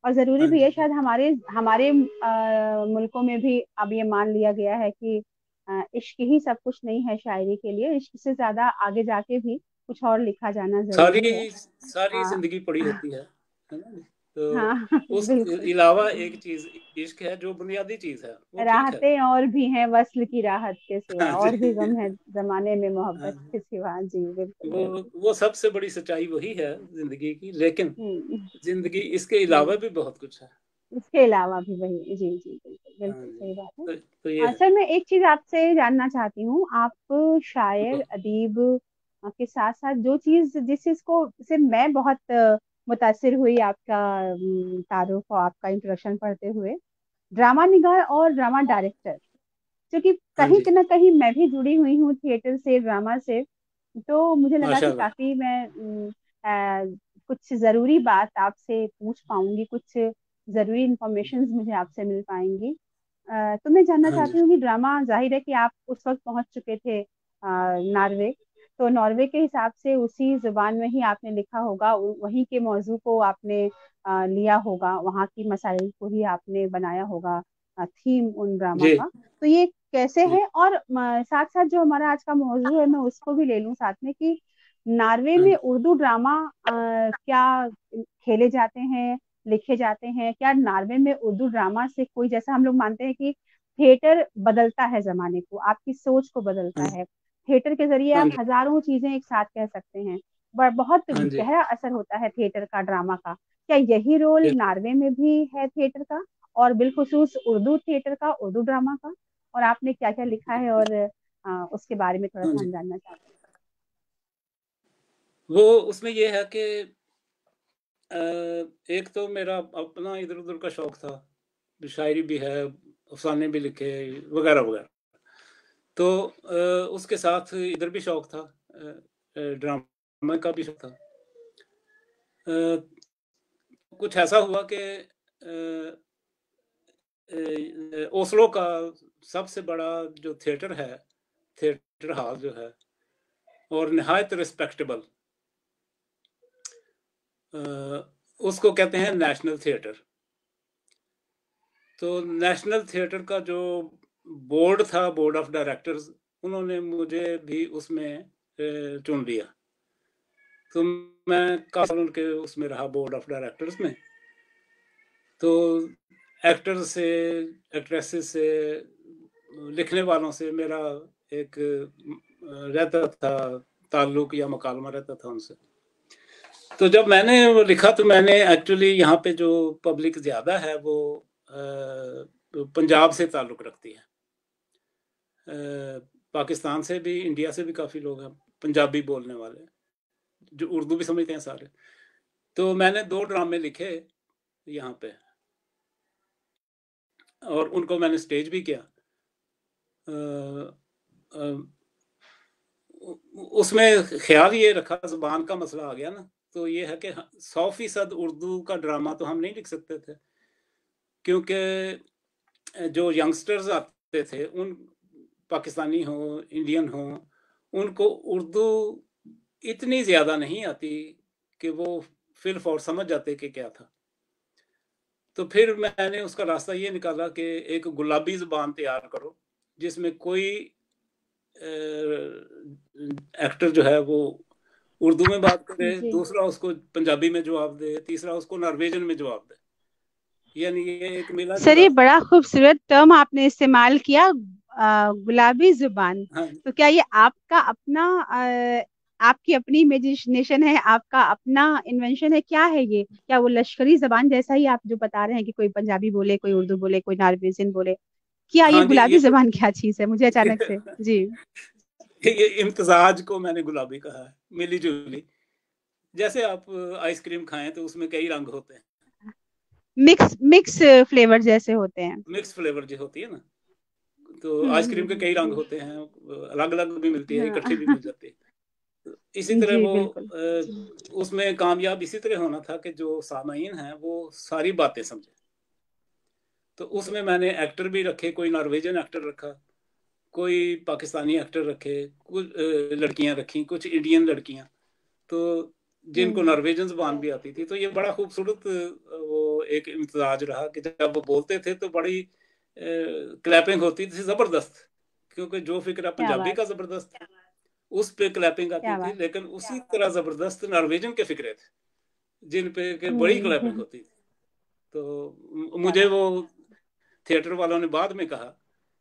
A: और जरूरी
B: हाँ
A: भी है।
B: जी।
A: शायद हमारे हमारे मुल्कों में भी अब ये मान लिया गया है कि इश्क ही सब कुछ नहीं है शायरी के लिए, इश्क से ज्यादा आगे जाके भी कुछ और लिखा जाना जरूरी है।
B: सारी सारी
A: हाँ।
B: जिंदगी पड़ी होती है ना जी?
A: हाँ।
B: तो उस
A: बिल्कुल।
B: अलावा एक चीज इश्क है जो बुनियादी चीज है, वो ठीक है।
A: राहतें और भी हैं वस्ल की राहत के सिवा,
B: हाँ
A: और भी
B: जी।
A: गम है जमाने में
B: हाँ
A: मोहब्बत
B: जी।
A: के सिवा। जी बिल्कुल
B: वो
A: बिल्कुल।
B: वो सबसे बड़ी सच्चाई वही है जिंदगी की, लेकिन
A: हम्म।
B: जिंदगी इसके अलावा
A: हम्म।
B: भी बहुत कुछ है।
A: इसके अलावा भी वही। जी जी बिल्कुल
B: हाँ
A: बिल्कुल
B: जी।
A: सही बात है।
B: तो ये है।
A: सर, मैं एक चीज आपसे जानना चाहती हूँ। आप शायर अदीब के साथ साथ जो चीज जिस चीज को से मैं बहुत मुतासिर हुई आपका तारुफ और आपका इंट्रोडक्शन पढ़ते हुए, ड्रामा निगार और ड्रामा डायरेक्टर, क्योंकि
B: हाँ
A: कहीं
B: जी।
A: ना कहीं मैं भी जुड़ी हुई हूँ थिएटर से, ड्रामा से। तो मुझे लगा कि
B: माशाल्लाह।
A: काफी मैं कुछ जरूरी बात आपसे पूछ पाऊंगी, कुछ जरूरी इंफॉर्मेशन मुझे आपसे मिल पाएंगी। तो मैं जानना
B: हाँ जी।
A: चाहती हूँ कि ड्रामा, जाहिर है कि आप उस वक्त पहुंच चुके थे नॉर्वे, तो नॉर्वे के हिसाब से उसी जुबान में ही आपने लिखा होगा, वहीं के मौजू को आपने लिया होगा, वहाँ की मसाइल को ही आपने बनाया होगा थीम उन ड्रामा
B: जी
A: का। तो ये कैसे
B: जी।
A: है? और साथ साथ जो हमारा आज का मौजू है, मैं उसको भी ले लूं साथ में, कि नॉर्वे
B: हाँ
A: में
B: जी।
A: उर्दू ड्रामा क्या खेले जाते हैं, लिखे जाते हैं क्या? नॉर्वे में उर्दू ड्रामा से कोई, जैसा हम लोग मानते हैं कि थिएटर बदलता है जमाने को, आपकी सोच को बदलता
B: हाँ
A: है, थिएटर के जरिए
B: हाँ
A: आप
B: जी।
A: हजारों चीजें एक साथ कह सकते हैं, बहुत
B: हाँ जी।
A: गहरा असर होता है थिएटर का, ड्रामा का। क्या यही रोल
B: बिल्कुल।
A: नॉर्वे में भी है थिएटर का, और बिलखुसूस उर्दू थिएटर का, उर्दू ड्रामा का? और आपने क्या क्या लिखा है, और उसके बारे में थोड़ा
B: हाँ
A: सा
B: जी।
A: हम जानना चाहते
B: वो उसमें ये है कि एक तो मेरा अपना इधर उधर का शौक था, शायरी भी है, अफसाने भी लिखे, वगैरह वगैरह। तो उसके साथ इधर भी शौक था, ड्रामा का भी शौक था। अ, कुछ ऐसा हुआ कि ओस्लो का सबसे बड़ा जो थिएटर है, थिएटर हॉल जो है, और नहायत रिस्पेक्टेबल, उसको कहते हैं नेशनल थिएटर। तो नेशनल थिएटर का जो बोर्ड था, बोर्ड ऑफ डायरेक्टर्स, उन्होंने मुझे भी उसमें चुन लिया। तो मैं काफी साल उनके उसमें रहा, बोर्ड ऑफ डायरेक्टर्स में। तो एक्टर से, एक्ट्रेसेस से, लिखने वालों से मेरा एक रहता था ताल्लुक या मुकालमा रहता था उनसे। तो जब मैंने वो लिखा तो मैंने एक्चुअली, यहाँ पे जो पब्लिक ज़्यादा है वो पंजाब से ताल्लुक़ रखती है। पाकिस्तान से भी, इंडिया से भी काफ़ी लोग हैं पंजाबी बोलने वाले, जो उर्दू भी समझते हैं सारे। तो मैंने 2 ड्रामे लिखे यहाँ पे, और उनको मैंने स्टेज भी किया। अ, अ, उसमें ख़्याल ये रखा, ज़ुबान का मसला आ गया ना, तो ये है कि 100% उर्दू का ड्रामा तो हम नहीं लिख सकते थे, क्योंकि जो यंगस्टर्स आते थे, उन पाकिस्तानी हो, इंडियन हो, उनको उर्दू इतनी ज़्यादा नहीं आती कि वो फिल फॉर समझ जाते कि क्या था। तो फिर मैंने उसका रास्ता ये निकाला कि एक गुलाबी ज़ुबान तैयार करो, जिसमें कोई एक्टर जो है वो उर्दू में बात करे,
A: हैं। जी।
B: दूसरा उसको पंजाबी में जवाब दे, तीसरा उसको नॉर्वेजन में जवाब दे। यानी ये एक मिला
A: सर,
B: जुला।
A: ये बड़ा खूबसूरत टर्म आपने इस्तेमाल किया, गुलाबी जुबान।
B: हाँ
A: तो क्या ये आपका अपना आपकी अपनी इमेजिनेशन है, आपका अपना इन्वेंशन है, क्या है ये? क्या वो लश्करी जबान जैसा ही आप जो बता रहे हैं कि कोई पंजाबी बोले, कोई उर्दू बोले, कोई नॉर्वेजियन बोले, क्या ये
B: हाँ जी।
A: गुलाबी जबान क्या चीज है? मुझे अचानक से। जी।
B: ये इम्तिजाज को मैंने गुलाबी कहा है। मिली जुली। जैसे आप आइसक्रीम खाएं तो उसमें कई रंग होते हैं,
A: मिक्स मिक्स फ्लेवर जैसे होते हैं।
B: मिक्स फ्लेवर जो होती है ना, तो आइसक्रीम के कई
A: हम्म।
B: रंग होते हैं, अलग अलग भी मिलती है, इकट्ठी भी
A: हाँ।
B: मिल जाती है। तो इसी तरह
A: जी
B: वो
A: बिल्कुल।
B: उसमें कामयाब इसी तरह होना था कि जो सामाइन है वो सारी बातें समझे। तो
A: जी।
B: उसमें मैंने एक्टर भी रखे, कोई नॉर्वेजियन एक्टर रखा, कोई पाकिस्तानी एक्टर रखे, कुछ लड़कियां रखी, कुछ इंडियन लड़कियां, तो जिनको
A: हम्म।
B: नॉर्वेजियन जुबान भी आती थी। तो ये बड़ा खूबसूरत वो एक इम्तजाज रहा कि जब वो बोलते थे तो बड़ी क्लैपिंग होती थी जबरदस्त, क्योंकि जो फिक्र
A: क्या
B: पंजाबी
A: बात।
B: का जबरदस्त उस पे क्लैपिंग आती
A: क्या
B: थी,
A: बात।
B: लेकिन उसी तरह जबरदस्त नॉर्वेजियन के फिक्रे थे जिन पे के बड़ी क्लैपिंग होती थी। तो
A: क्या
B: मुझे
A: बात।
B: वो थिएटर वालों ने बाद में कहा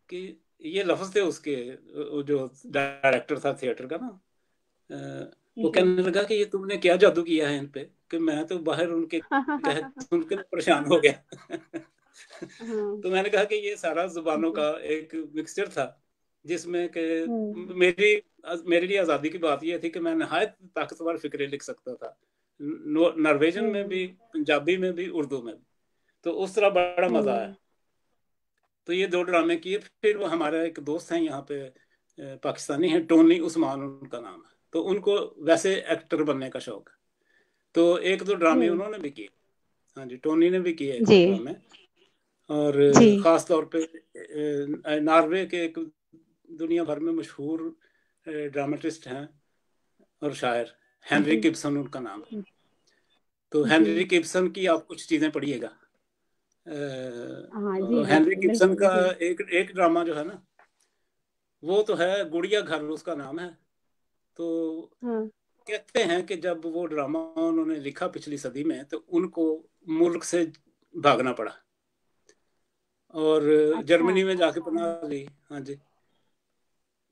B: कि ये लफ्ज थे उसके, जो डायरेक्टर था थिएटर का ना, वो
A: जी।
B: कहने लगा कि ये तुमने क्या जादू किया है इन पे, कि मैं तो बाहर उनके कह सुन के परेशान हो गया।
A: हाँ।
B: तो मैंने कहा कि ये सारा जुबानों
A: जी।
B: का एक मिक्सचर था, जिसमें कि
A: हम्म।
B: मेरी मेरे लिए आज़ादी की बात यह थी कि मैं नहायत ताकतवर फिक्रें लिख सकता था, नॉर्वेजन में
A: हम्म।
B: भी, पंजाबी में भी, उर्दू में भी। तो उस तरह बड़ा मजा आया।
A: हम्म।
B: तो ये दो ड्रामे किए। फिर वो हमारा एक दोस्त है यहाँ पे, पाकिस्तानी है, टोनी उस्मान उनका नाम है, तो उनको वैसे एक्टर बनने का शौक है। तो एक दो ड्रामे
A: हम्म।
B: उन्होंने भी किए। हाँ जी, टोनी ने भी किए एक
A: जी।
B: दो ड्रामे। और
A: जी।
B: ख़ास तौर पे नॉर्वे के एक दुनिया भर में मशहूर ड्रामेटिस्ट हैं और शायर, हेनरी
A: जी।
B: गिब्सन उनका नाम है। तो
A: जी।
B: हेनरी गिब्सन की आप कुछ चीज़ें पढ़िएगा।
A: हाँ जी
B: हेनरी
A: बिल्कुल
B: गिब्सन
A: बिल्कुल
B: का
A: जी।
B: एक एक ड्रामा जो है ना, वो तो है गुड़िया घर उसका नाम है। तो
A: हाँ।
B: कहते हैं कि जब वो ड्रामा उन्होंने लिखा पिछली सदी में, तो उनको मुल्क से भागना पड़ा और
A: अच्छा।
B: जर्मनी में जाके पनाह ली। हाँ जी।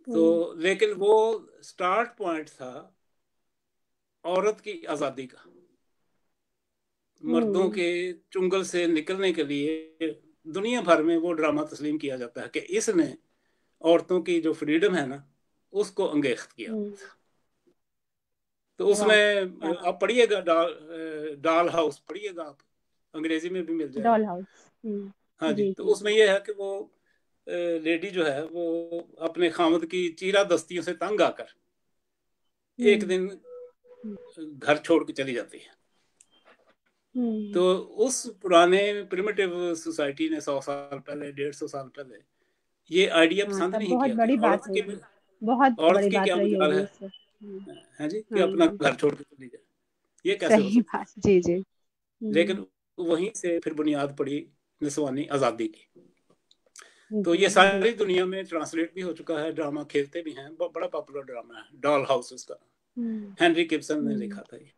B: तो
A: हम्म।
B: लेकिन वो स्टार्ट पॉइंट था औरत की आज़ादी का, मर्दों
A: हम्म।
B: के चुंगल से निकलने के लिए दुनिया भर में वो ड्रामा तस्लीम किया जाता है कि इसने औरतों की जो फ्रीडम है ना, उसको अंगेख्त किया।
A: हम्म।
B: तो
A: वाह।
B: उसमें
A: क्या बात।
B: आप पढ़िएगा, डॉल हाउस पढ़िएगा आप, अंग्रेजी में भी मिल जाएगा।
A: Doll house.
B: हाँ जी।
A: जी
B: तो
A: जी
B: उसमें
A: जी।
B: यह है कि वो लेडी जो है वो अपने खामद की चीरा दस्तियों से तंग आकर एक
A: हम्म।
B: दिन घर छोड़ के चली जाती है।
A: हम्म।
B: तो उस पुराने प्रिमिटिव सोसाइटी ने 100 साल पहले, 150 साल पहले ये आइडिया
A: हाँ
B: पसंद
A: तब
B: नहीं
A: बहुत
B: किया कि
A: बड़ी बात होगी। बहुत
B: औरत
A: बड़ी
B: की
A: बात
B: क्या
A: रही
B: मजाल
A: होगी
B: है,
A: उससे।
B: है जी, कि अपना
A: हाँ।
B: घर छोड़ के चली जाए, ये कैसे हो
A: सही
B: सकता है।
A: बात। जी जी।
B: लेकिन वहीं से फिर बुनियाद पड़ी निस्वानी आज़ादी की। तो
A: जी
B: ये सारी
A: बिल्कुल।
B: दुनिया में ट्रांसलेट भी हो चुका है, ड्रामा खेलते भी हैं, बड़ा पॉपुलर ड्रामा है डॉल हाउस उसका।
A: हम्म।
B: हेनरी गिब्सन ने
A: हम्म।
B: लिखा था ये।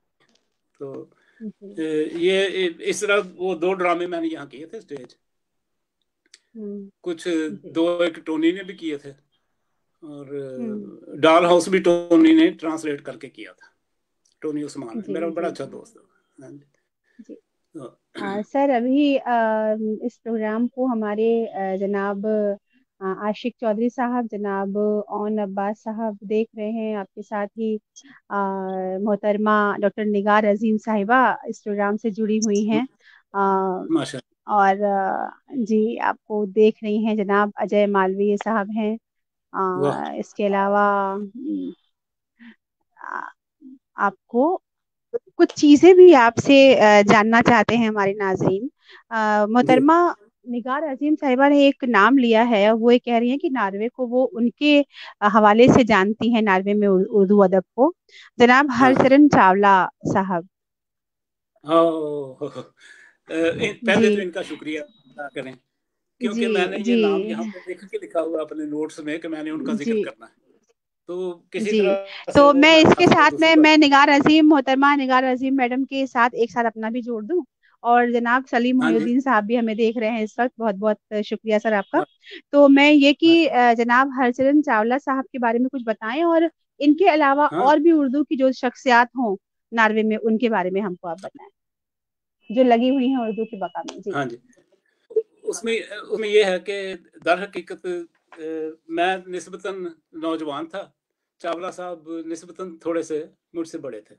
B: तो
A: जी।
B: ये इस तरह वो दो ड्रामे मैंने यहाँ किए थे स्टेज। कुछ
A: जी।
B: दो एक टोनी ने भी किए थे, और
A: हम्म।
B: डॉल हाउस भी टोनी ने ट्रांसलेट करके किया था। टोनी उस्मान है
A: जी
B: मेरा बड़ा
A: जी
B: अच्छा
A: जी।
B: दोस्त है। हाँ जी।
A: जी।
B: तो,
A: सर अभी इस प्रोग्राम को हमारे जनाब आशिक चौधरी साहब, जनाब ओन अब्बास साहब देख रहे हैं। आपके साथ ही मोहतरमा डॉक्टर निगार अजीम साहिबा इस प्रोग्राम से जुड़ी हुई हैं। अ,
B: माशा।
A: और जी आपको देख रही हैं। जनाब अजय मालवीय साहब हैं।
B: वाह।
A: इसके अलावा आ, आपको कुछ चीजें भी आपसे जानना चाहते हैं हमारे नाजरीन।
B: जी।
A: मोहतरमा निगार अजीम साहिबा ने एक नाम लिया है, वो ये कह रही हैं कि नार्वे को वो उनके हवाले से जानती हैं, नार्वे में उर्दू अदब को। जनाब
B: हाँ हाँ।
A: हरचरण चावला साहब। जी
B: पहले तो इनका शुक्रिया अदा करें,
A: जी
B: क्योंकि मैंने
A: जी
B: ये नाम यहाँ पे लिख के लिखा हुआ अपने नोट्स में कि मैंने उनका
A: जी
B: जिक्र करना है। तो किसी
A: जी।
B: तरह से
A: तो
B: वो
A: मैं
B: मैं
A: इसके
B: फंस गया
A: साथ
B: दूसरी
A: में
B: बात।
A: मैं निगार अजीम, मोहतरमा निगार अजीम मैडम के साथ एक साथ अपना भी जोड़ दूं। और जनाब सलीम
B: हाँ जी।
A: मोहिउद्दीन साहब भी हमें देख रहे हैं इस वक्त। बहुत बहुत शुक्रिया सर आपका।
B: मा-
A: तो मैं ये कि
B: माशा।
A: जनाब हरचरण चावला साहब के बारे में कुछ बताएं, और इनके अलावा
B: हाँ
A: और भी उर्दू की जो शख्सियात हों नार्वे में, उनके बारे में हमको आप बताएं, जो लगी हुई हैं उर्दू की बका में। जी।
B: हाँ जी। उसमें उसमें ये है कि दर हकीकत मैं निस्बतन नौजवान था, चावला साहब निस्बतन थोड़े से मुझसे बड़े थे,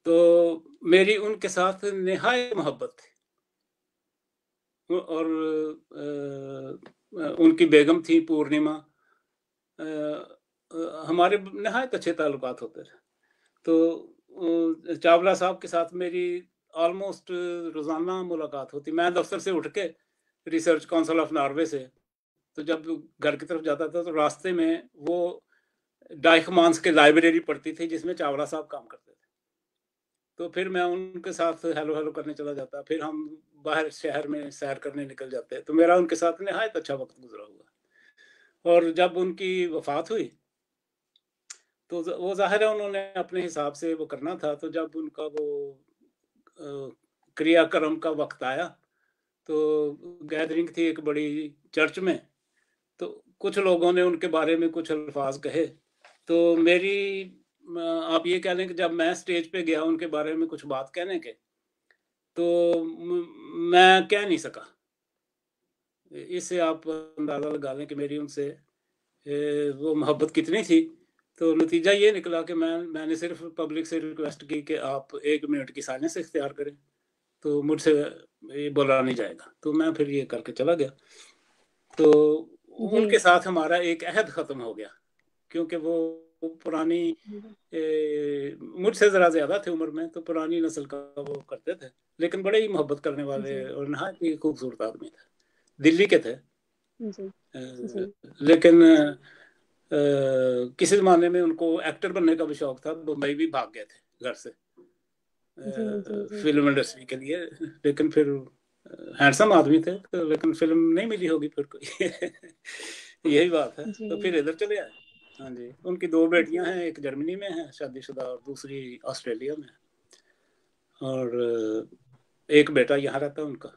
B: तो मेरी उनके साथ निहायत मोहब्बत थी। और उनकी बेगम थी पूर्णिमा, हमारे नहायत अच्छे ताल्लुकात होते थे। तो चावला साहब के साथ मेरी ऑलमोस्ट रोज़ाना मुलाकात होती। मैं दफ्तर से उठ के रिसर्च काउंसिल ऑफ नॉर्वे से, तो जब घर की तरफ जाता था तो रास्ते में वो डाइकमांस के लाइब्रेरी पढ़ती थी जिसमें चावला साहब काम करते थे। तो फिर मैं उनके साथ हेलो हेलो करने चला जाता, फिर हम बाहर शहर में सैर करने निकल जाते। तो मेरा उनके साथ नहायत अच्छा वक्त गुजरा हुआ। और जब उनकी वफात हुई तो वो जाहिर है उन्होंने अपने हिसाब से वो करना था। तो जब उनका वो क्रियाक्रम का वक्त आया तो गैदरिंग थी एक बड़ी चर्च में, तो कुछ लोगों ने उनके बारे में कुछ अल्फाज कहे। तो मेरी आप ये कह लें कि जब मैं स्टेज पे गया उनके बारे में कुछ बात कहने के, तो मैं कह नहीं सका। इससे आप अंदाज़ा लगा लें कि मेरी उनसे वो मोहब्बत कितनी थी। तो नतीजा ये निकला कि मैंने सिर्फ पब्लिक से रिक्वेस्ट की कि आप 1 मिनट की साइलेंस इख्तियार करें, तो मुझसे ये बोला नहीं जाएगा। तो मैं फिर ये करके चला गया। तो
A: जी
B: उनके साथ हमारा एक अहद ख़त्म हो गया, क्योंकि वो पुरानी मुझसे ज़रा ज़्यादा थे उम्र में, तो पुरानी नस्ल का वो करते थे, लेकिन बड़े ही मोहब्बत करने वाले
A: जी
B: और नहायत ही खूबसूरत आदमी थे। दिल्ली के थे।
A: जी जी
B: लेकिन किसी ज़माने में उनको एक्टर बनने का भी शौक था, मुंबई भी भाग गए थे घर से
A: जी जी जी
B: फिल्म इंडस्ट्री के लिए। लेकिन फिर हैंडसम आदमी थे, तो लेकिन फिल्म नहीं मिली होगी फिर कोई यही बात है।
A: जी
B: तो फिर इधर चले आए। हाँ जी, उनकी 2 बेटियां
A: जी
B: हैं, एक जर्मनी में है शादीशुदा और दूसरी ऑस्ट्रेलिया में। और एक बेटा यहाँ रहता है उनका।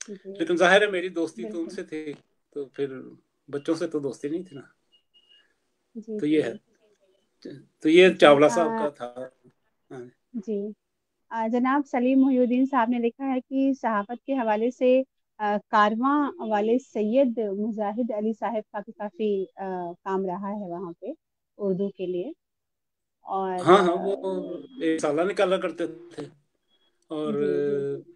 A: जी
B: लेकिन जाहिर है मेरी दोस्ती तो
A: बिल्कुल।
B: उनसे थी, तो फिर बच्चों से तो दोस्ती नहीं थी ना।
A: जी
B: तो ये
A: जी
B: है। तो ये
A: जी
B: चावला साहब का था। हाँ
A: जी जनाब सलीम मोहिउद्दीन साहब ने लिखा है कि सहाफ़त के हवाले से कारवां वाले सैयद मुजाहिद अली साहब का भी काफ़ी काम रहा है वहाँ पे उर्दू के लिए। और
B: हाँ हाँ, वो एक साला निकाला करते थे। और
A: जी जी जी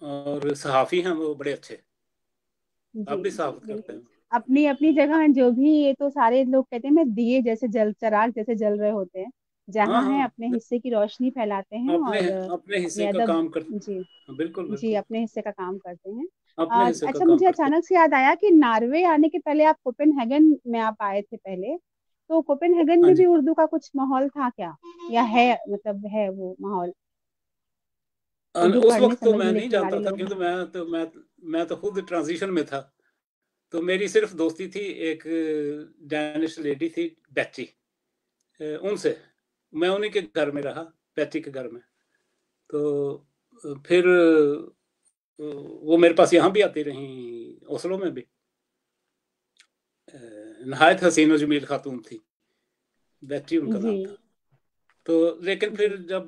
B: और सहाफ़ी हैं वो बड़े अच्छे, अब
A: जी
B: भी
A: जी
B: सहाफ़त करते
A: बिल्कुल।
B: हैं।
A: अपनी अपनी जगह जो भी, ये तो सारे लोग कहते हैं मैं दिए जैसे जल चिराग जैसे जल रहे होते हैं,
B: हाँ
A: जहाँ
B: हाँ,
A: हैं अपने हिस्से की रोशनी फैलाते हैं
B: अपने
A: और
B: अपने हिस्से
A: अपने
B: का
A: अदब।
B: काम कर।
A: जी
B: हाँ, बिल्कुल
A: जी
B: बिल्कुल,
A: अपने हिस्से का काम करते हैं।
B: अपने हिस्से का
A: अच्छा,
B: काम
A: मुझे
B: करते
A: अचानक से याद आया कि नॉर्वे आने के पहले आप कोपेनहेगन में आप आए थे पहले, तो कोपेनहेगन
B: हैं। हाँ
A: में भी
B: जी।
A: उर्दू का कुछ माहौल था क्या, या है, मतलब है वो माहौल उर्दू
B: उस
A: पढ़ने
B: वक्त तो
A: समझने
B: मैं नहीं
A: लिखने वाले
B: जानता था,
A: लोग हैं?
B: क्योंकि मैं तो खुद ट्रांजिशन में था। तो मेरी सिर्फ दोस्ती थी एक डैनिश लेडी थी, बैची, उनसे। मैं उन्हीं के घर में रहा, बैची के घर में। तो फिर वो मेरे पास यहाँ भी आती रही, ओस्लो में भी। नहायत हसीन और जमील खातून थी, बैची उनका
A: जी
B: नाम था। तो लेकिन फिर
A: जी
B: जब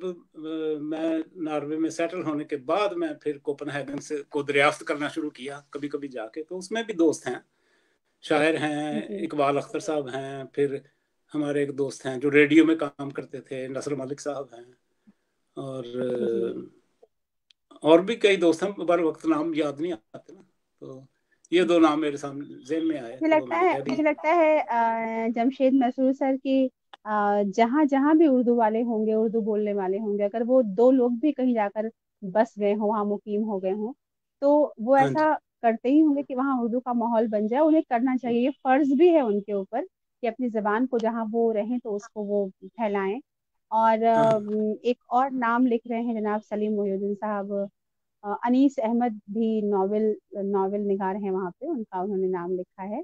B: मैं नॉर्वे में सेटल होने के बाद मैं फिर कोपेनहेगन से को दरियाफ्त करना शुरू किया कभी कभी जाके, तो उसमें भी दोस्त हैं, शायर हैं,
A: जी
B: इकबाल अख्तर साहब हैं, फिर हमारे एक दोस्त हैं जो रेडियो में काम करते थे, नसर मलिक साहब हैं। और
A: जी
B: और भी कई दोस्त हैं, पर वक्त नाम याद नहीं आते ना। तो ये दो नाम मेरे सामने जेहन में आए, तो वो मैंने कह दिए।
A: मुझे लगता है जमशेद मसरूर सर की जहाँ जहाँ भी उर्दू वाले होंगे, उर्दू बोलने वाले होंगे, अगर वो दो लोग भी कहीं जाकर बस गए हों, वहाँ मुकीम हो गए हों, तो वो
B: हाँ जी।
A: ऐसा करते ही होंगे कि वहाँ उर्दू का माहौल बन जाए। उन्हें करना चाहिए, ये फर्ज भी है उनके ऊपर कि अपनी जबान को जहाँ वो रहें तो उसको वो फैलाएं। और
B: हाँ हाँ
A: एक और नाम लिख रहे हैं जनाब सलीम मोहिउद्दीन साहब, अनीस अहमद भी नॉवेल नॉवेल निगार हैं वहाँ पे, उनका उन्होंने नाम लिखा है।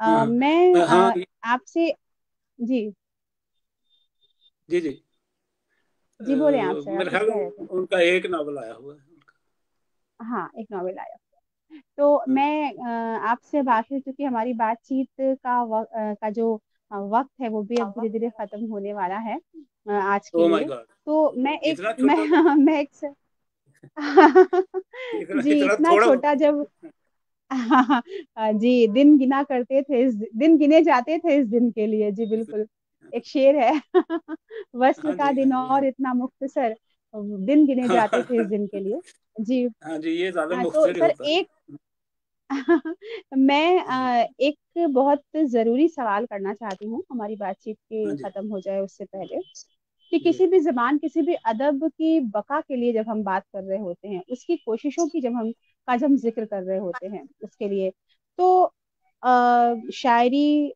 B: हाँ
A: मैं
B: हाँ।
A: आपसे। जी
B: जी जी।
A: जी बोले आप सर, आप
B: मेरे
A: कुछ
B: ख्याल
A: कह
B: में
A: रहे थे।
B: उनका एक नावल आया हुआ है उनका।
A: हाँ एक नॉवेल आया। तो
B: हाँ।
A: मैं आपसे अब आखिर, क्योंकि हमारी बातचीत का जो वक्त है वो भी अब धीरे धीरे खत्म होने वाला है आज के
B: ओ माय
A: लिए।
B: गॉड,
A: तो मैं एक
B: इतना
A: मैं
B: छोटा वक्त,
A: मैं एक
B: इतना
A: जी
B: इतना
A: इतना
B: थोड़ा
A: छोटा,
B: वक्त।
A: जी, दिन गिना करते थे, इस दिन गिने जाते थे इस दिन के लिए। जी बिल्कुल, एक शेर है। वस्ल
B: हाँ
A: का
B: जी, हाँ
A: दिन
B: जी, हाँ।
A: और इतना मुख्तसर, दिन गिने जाते थे इस
B: हाँ
A: दिन के लिए। जी।
B: हाँ जी, ये ज्यादा
A: तो
B: मुख्तसर
A: सर
B: होता है।
A: एक मैं
B: हाँ
A: एक बहुत जरूरी सवाल करना चाहती हूँ, हमारी बातचीत के
B: हाँ जी,
A: खत्म हो जाए उससे पहले, कि
B: जी
A: किसी भी जबान, किसी भी अदब की बका के लिए जब हम बात कर रहे होते हैं, उसकी कोशिशों की जब हम जिक्र कर रहे होते हैं उसके लिए, तो शायरी,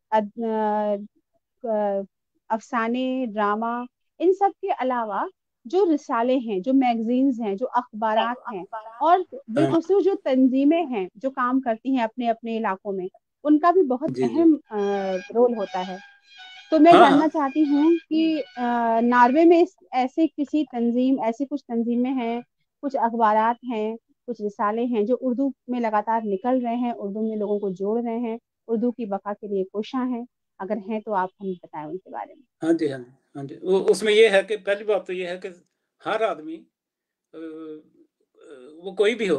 A: अफसाने, ड्रामा, इन सब के अलावा जो रिसाले हैं, जो मैगजीन्स हैं, जो अखबारात हैं, और
B: हाँ
A: बिलखुसूस जो तंजीमें हैं जो काम करती हैं अपने अपने इलाकों में, उनका भी बहुत
B: जी जी।
A: अहम रोल होता है। तो मैं
B: हाँ
A: जानना
B: हाँ
A: चाहती हूँ कि नॉर्वे में ऐसे किसी तंजीम, ऐसी कुछ तंजीमें हैं, कुछ अखबारात हैं, कुछ रिसाले हैं जो उर्दू में लगातार निकल रहे हैं, उर्दू में लोगों को जोड़ रहे हैं, उर्दू की बका के लिए कोशां हैं? अगर हैं तो आप हमें बताएं उनके बारे में।
B: हाँ जी, हाँ जी, हाँ जी। उसमें ये है कि पहली बात तो ये है कि हर आदमी, वो कोई भी हो,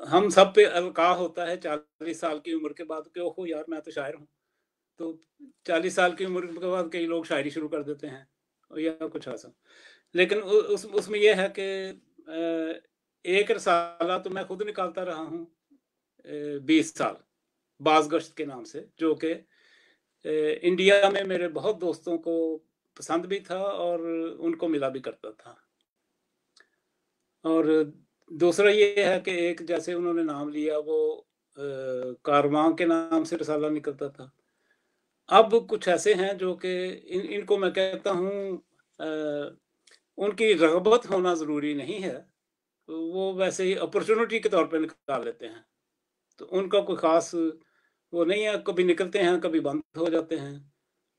B: हम सब पे अलकाव होता है 40 साल की उम्र के बाद कि ओहो यार मैं तो शायर हूँ। तो 40 साल की उम्र के बाद कई लोग शायरी शुरू कर देते हैं या कुछ ऐसा। लेकिन उसमें यह है कि एक रसाला तो मैं खुद निकालता रहा हूँ 20 साल, बाज़गश्त के नाम से, जो कि इंडिया में मेरे बहुत दोस्तों को पसंद भी था और उनको मिला भी करता था। और दूसरा ये है कि एक जैसे उन्होंने नाम लिया, वो कारवां के नाम से रसाला निकलता था। अब कुछ ऐसे हैं जो कि इनको मैं कहता हूँ, उनकी रगबत होना ज़रूरी नहीं है, वो वैसे ही अपॉर्चुनिटी के तौर पे निकाल लेते हैं। तो उनका कोई ख़ास वो नहीं है, कभी निकलते हैं कभी बंद हो जाते हैं,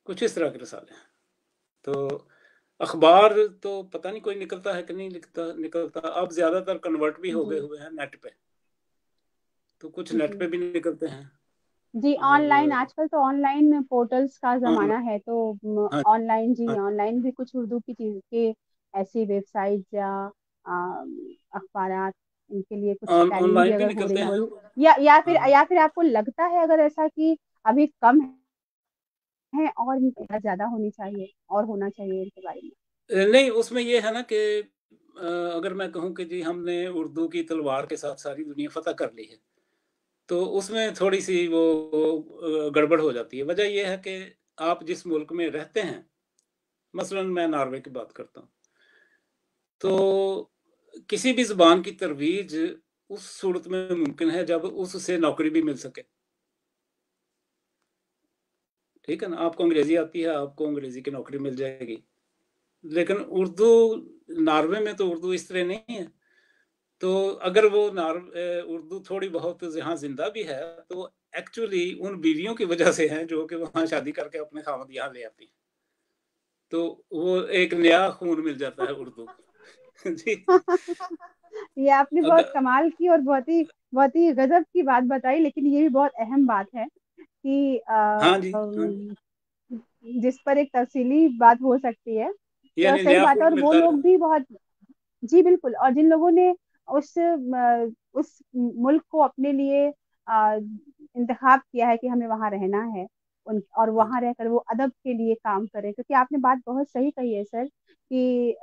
B: कुछ इस तरह के रसाले हैं। तो अखबार तो पता नहीं कोई निकलता है कि नहीं निकलता। अब ज़्यादातर कन्वर्ट भी हो गए
A: जी
B: हुए हैं नेट पे, तो कुछ नेट
A: जी
B: पे भी निकलते हैं।
A: जी।
B: और
A: ऑनलाइन, आजकल तो ऑनलाइन पोर्टल्स का
B: हाँ
A: जमाना है, तो
B: हाँ
A: ऑनलाइन, जी
B: हाँ,
A: ऑनलाइन भी कुछ उर्दू की चीज के ऐसी वेबसाइट्स या अखबारात, इनके लिए कुछ टैलिंग भी
B: ऑनलाइन भी
A: अगर हो
B: निकलते
A: रही
B: हैं।
A: हो, या
B: हाँ
A: फिर आपको लगता है अगर ऐसा कि अभी कम है और इनकी ज्यादा होनी चाहिए और होना चाहिए इनके बारे में?
B: नहीं, उसमें ये है ना कि अगर मैं कहूँ कि जी हमने उर्दू की तलवार के साथ सारी दुनिया फतह कर ली है, तो उसमें थोड़ी सी वो गड़बड़ हो जाती है। वजह यह है कि आप जिस मुल्क में रहते हैं, मसलन मैं नॉर्वे की बात करता हूँ, तो किसी भी ज़ुबान की तरोीज उस सूरत में मुमकिन है जब उससे नौकरी भी मिल सके। ठीक है ना? आपको अंग्रेज़ी आती है, आपको अंग्रेज़ी की नौकरी मिल जाएगी। लेकिन उर्दू, नॉर्वे में तो उर्दू इस तरह नहीं है। तो अगर वो उर्दू थोड़ी बहुत यहाँ ज़िंदा भी है, तो एक्चुअली उन बीवियों की वजह से है जो कि वहाँ शादी करके अपने खामद यहाँ ले आती हैं। तो वो एक नया खून मिल जाता है उर्दू को। जी।
A: ये आपने बहुत
B: अगर
A: कमाल की और बहुत ही गजब की बात बताई, लेकिन ये भी बहुत अहम बात है कि
B: हाँ जी, हाँ जी।
A: जिस पर एक तफसीली बात हो सकती है। तो
B: यानी
A: सही
B: नया
A: बात है,
B: खून
A: और वो
B: मिलता
A: लोग
B: रहता
A: भी बहुत, जी बिल्कुल, और जिन लोगों ने उस मुल्क को अपने लिए इंतखाब किया है कि हमें वहां रहना है, उन और
B: है। हाँ
A: वहां
B: जी,
A: रहकर वो अदब के लिए काम करें, क्योंकि आपने बात बहुत सही कही है सर, कि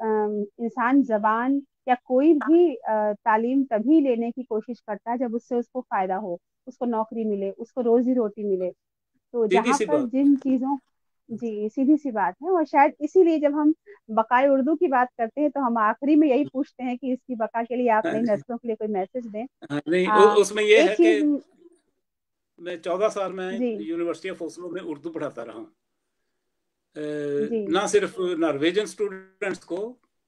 A: इंसान जबान या कोई भी तालीम तभी लेने की कोशिश करता है जब उससे उसको फायदा हो, उसको नौकरी मिले, उसको रोजी रोटी मिले। तो
B: सीधी
A: जहाँ
B: सी
A: पर
B: बात।
A: जिन चीजों, जी सीधी सी बात है, और शायद इसीलिए जब हम बकाए उर्दू की बात करते हैं तो हम आखिरी में यही पूछते हैं कि इसकी बका के लिए आप
B: हाँ
A: नई
B: जी,
A: नस्लों के लिए कोई मैसेज दें।
B: हाँ नहीं,
A: आ,
B: उसमें ये
A: एक
B: है कि
A: चीज,
B: मैं 14 साल में
A: जी
B: यूनिवर्सिटी ऑफ ओस्लो में उर्दू पढ़ाता रहा हूँ।
A: जी
B: ना सिर्फ नॉर्वेजियन स्टूडेंट्स को,